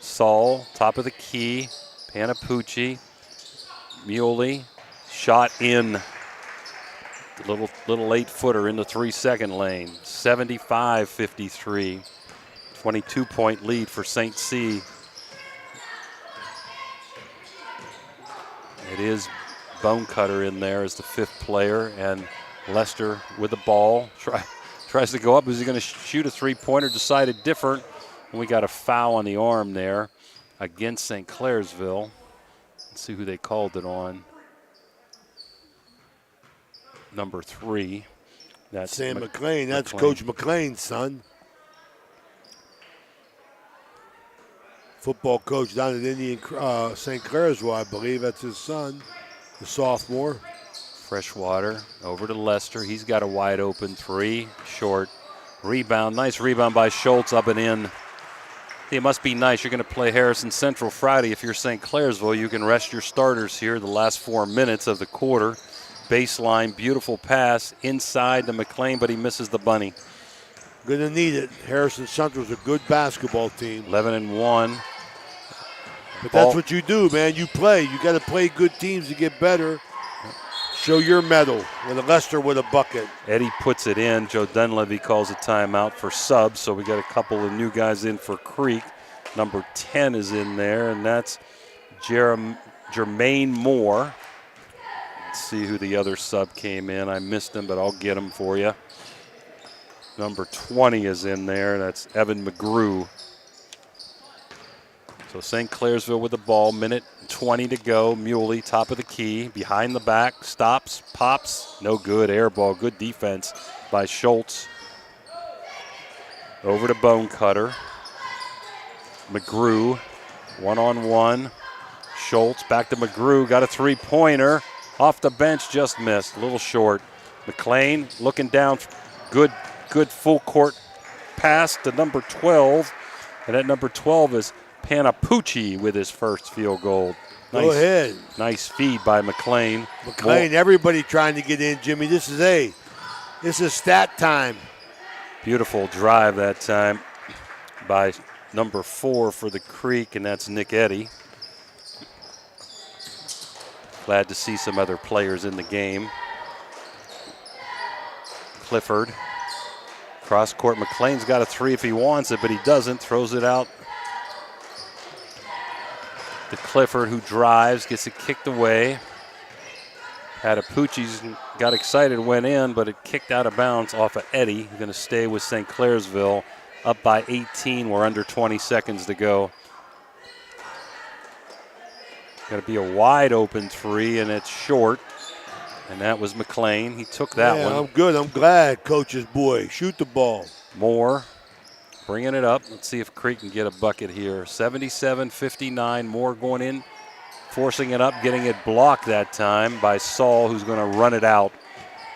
Speaker 4: Saul, top of the key. Panapucci, Muley, shot in. Little 8-footer in the 3-second lane. 75-53. 22-point lead for St. C. It is Bone Cutter in there as the 5th player, and Lester with the ball tries to go up. Is he going to shoot a 3-pointer? Decided different, and we got a foul on the arm there against St. Clairsville. Let's see who they called it on. Number 3. That's
Speaker 3: Sam McLean. That's
Speaker 4: McLean.
Speaker 3: Coach McLean's son. Football coach down at Indian St. Clairsville, I believe. That's his son, the sophomore.
Speaker 4: Freshwater over to Lester. He's got a wide open 3. Short. Rebound. Nice rebound by Schultz up and in. It must be nice. You're going to play Harrison Central Friday. If you're St. Clairsville, you can rest your starters here the last 4 minutes of the quarter. Baseline, beautiful pass inside to McLean, but he misses the bunny.
Speaker 3: Going to need it. Harrison Central's a good basketball team.
Speaker 4: 11-1.
Speaker 3: But that's what you do, man. You play. You got to play good teams to get better. Show your medal with a Lester with a bucket.
Speaker 4: Eddie puts it in. Joe Dunleavy calls a timeout for subs, so we got a couple of new guys in for Creek. Number 10 is in there, and that's Jermaine Moore. Let's see who the other sub came in. I missed him, but I'll get him for you. Number 20 is in there. That's Evan McGrew. So St. Clairsville with the ball. Minute 20 to go. Muley, top of the key. Behind the back. Stops. Pops. No good. Air ball. Good defense by Schultz. Over to Bone Cutter. McGrew. One-on-one. Schultz back to McGrew. Got a 3-pointer. Off the bench. Just missed. A little short. McLean looking down. Good full court pass to number 12. And at number 12 is Panapucci with his first field goal.
Speaker 3: Go ahead.
Speaker 4: Nice feed by McLean.
Speaker 3: Everybody trying to get in, Jimmy. This is stat time.
Speaker 4: Beautiful drive that time by number 4 for the Creek, and that's Nick Eddy. Glad to see some other players in the game. Clifford. Cross court, McLean's got a 3 if he wants it, but he doesn't. Throws it out to Clifford, who drives, gets it kicked away. Hadapucci's got excited, went in, but it kicked out of bounds off of Eddy. He's going to stay with St. Clairsville, up by 18. We're under 20 seconds to go. Got to be a wide open 3, and it's short. And that was McLean. He took that one.
Speaker 3: I'm good. I'm glad, coach's boy. Shoot the ball.
Speaker 4: Moore bringing it up. Let's see if Creek can get a bucket here. 77-59. Moore going in, forcing it up, getting it blocked that time by Saul, who's going to run it out.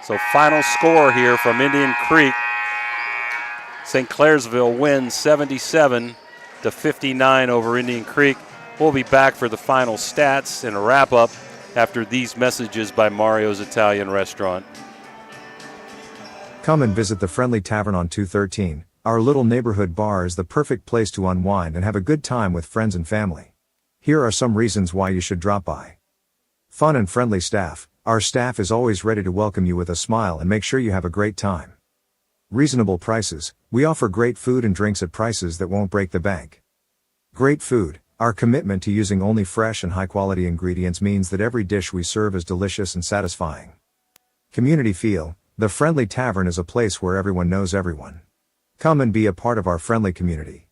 Speaker 4: So final score here from Indian Creek. St. Clairsville wins 77-59 over Indian Creek. We'll be back for the final stats and a wrap-up after these messages by Mario's Italian Restaurant.
Speaker 1: Come and visit the Friendly Tavern on 213. Our little neighborhood bar is the perfect place to unwind and have a good time with friends and family. Here are some reasons why you should drop by. Fun and friendly staff. Our staff is always ready to welcome you with a smile and make sure you have a great time. Reasonable prices. We offer great food and drinks at prices that won't break the bank. Great food. Our commitment to using only fresh and high-quality ingredients means that every dish we serve is delicious and satisfying. Community feel. The Friendly Tavern is a place where everyone knows everyone. Come and be a part of our friendly community.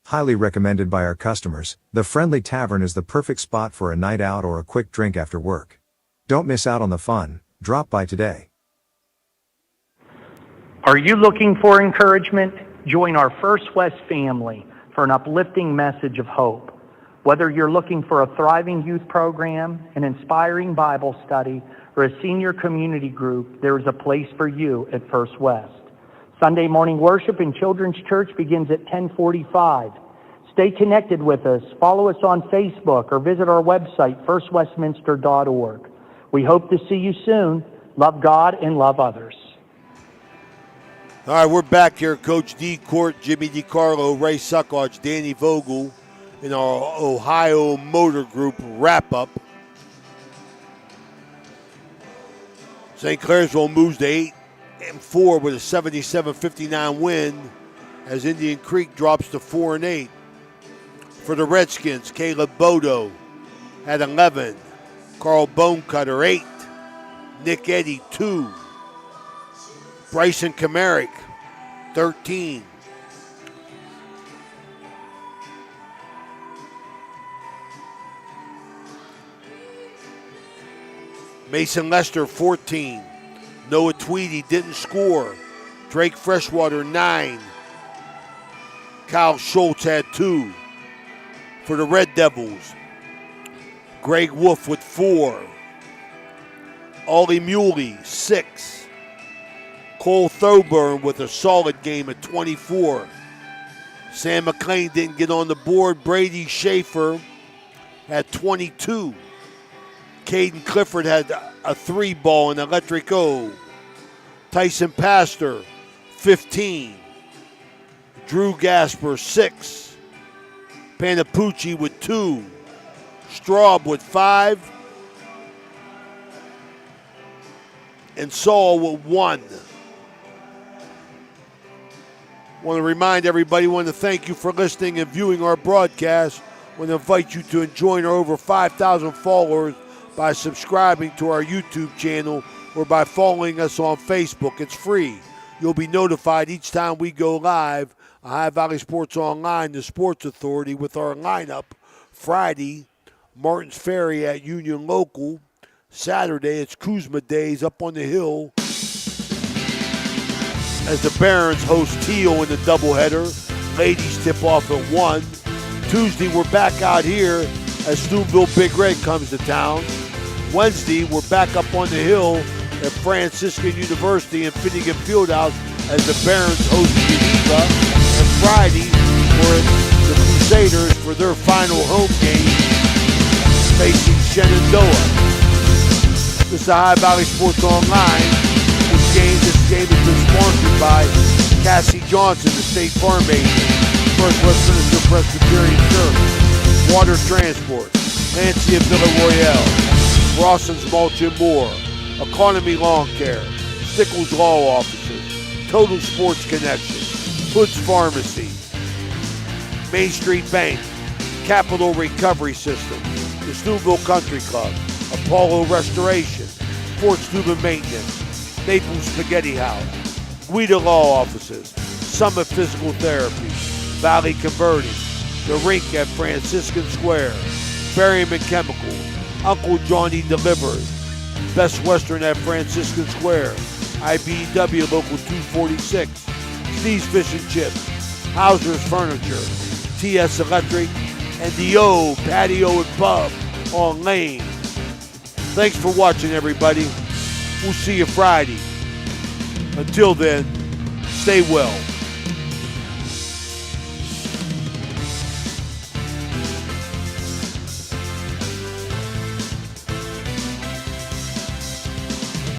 Speaker 1: Highly recommended by our customers, the Friendly Tavern is the perfect spot for a night out or a quick drink after work. Don't miss out on the fun. Drop by today.
Speaker 16: Are you looking for encouragement? Join our First West family for an uplifting message of hope. Whether you're looking for a thriving youth program, an inspiring Bible study, or a senior community group, there is a place for you at First West. Sunday morning worship in Children's Church begins at 10:45. Stay connected with us. Follow us on Facebook or visit our website, firstwestminster.org. We hope to see you soon. Love God and love others.
Speaker 3: All right, we're back here. Coach D. Court, Jimmy DiCarlo, Ray Suckoch, Danny Vogel in our Ohio Motor Group wrap-up. St. Clairsville moves to 8-4 with a 77-59 win as Indian Creek drops to 4-8. For the Redskins, Caleb Bodo had 11, Carl Bonecutter 8, Nick Eddy 2, Bryson Kamarick 13. Mason Lester 14. Noah Tweedy didn't score. Drake Freshwater 9. Kyle Schultz had 2. For the Red Devils, Greg Wolf with 4. Ollie Muley 6. Cole Thoburn with a solid game at 24. Sam McLean didn't get on the board. Brady Schaefer had 22. Caden Clifford had a 3-ball in Electric O. Tyson Pastor, 15. Drew Gasper, 6. Panapucci with 2. Straub with 5. And Saul with 1. Want to remind everybody, want to thank you for listening and viewing our broadcast. Want to invite you to join our over 5,000 followers by subscribing to our YouTube channel or by following us on Facebook. It's free. You'll be notified each time we go live. Ohio Valley Sports Online, the Sports Authority, with our lineup. Friday, Martins Ferry at Union Local. Saturday, it's Kuzma Days up on the hill as the Barons host Teal in the doubleheader. Ladies tip off at 1. Tuesday, we're back out here as Steubenville Big Red comes to town. Wednesday, we're back up on the hill at Franciscan University and Finnegan Fieldhouse as the Barons host Geneva. And Friday, we're at the Crusaders for their final home game facing Shenandoah. This is Ohio Valley Sports Online. This game has been sponsored by Cassie Johnson, the State Farm agent. Northwest Minister Presbyterian Church, Water Transport, Lancia Villa Royale, Rawson's Mulch and More, Economy Lawn Care, Stickles Law Offices, Total Sports Connection, Hood's Pharmacy, Main Street Bank, Capital Recovery System, the Steubenville Country Club, Apollo Restoration, Fort Steuben Maintenance, Naples Spaghetti House, Guida Law Offices, Summit Physical Therapy, Valley Converting, The Rink at Franciscan Square, Berryman Chemicals, Uncle Johnny Delivers, Best Western at Franciscan Square, IBEW Local 246, Steve's Fish and Chips, Hauser's Furniture, TS Electric, and the O Patio and Pub on Lane. Thanks for watching, everybody. We'll see you Friday. Until then, stay well.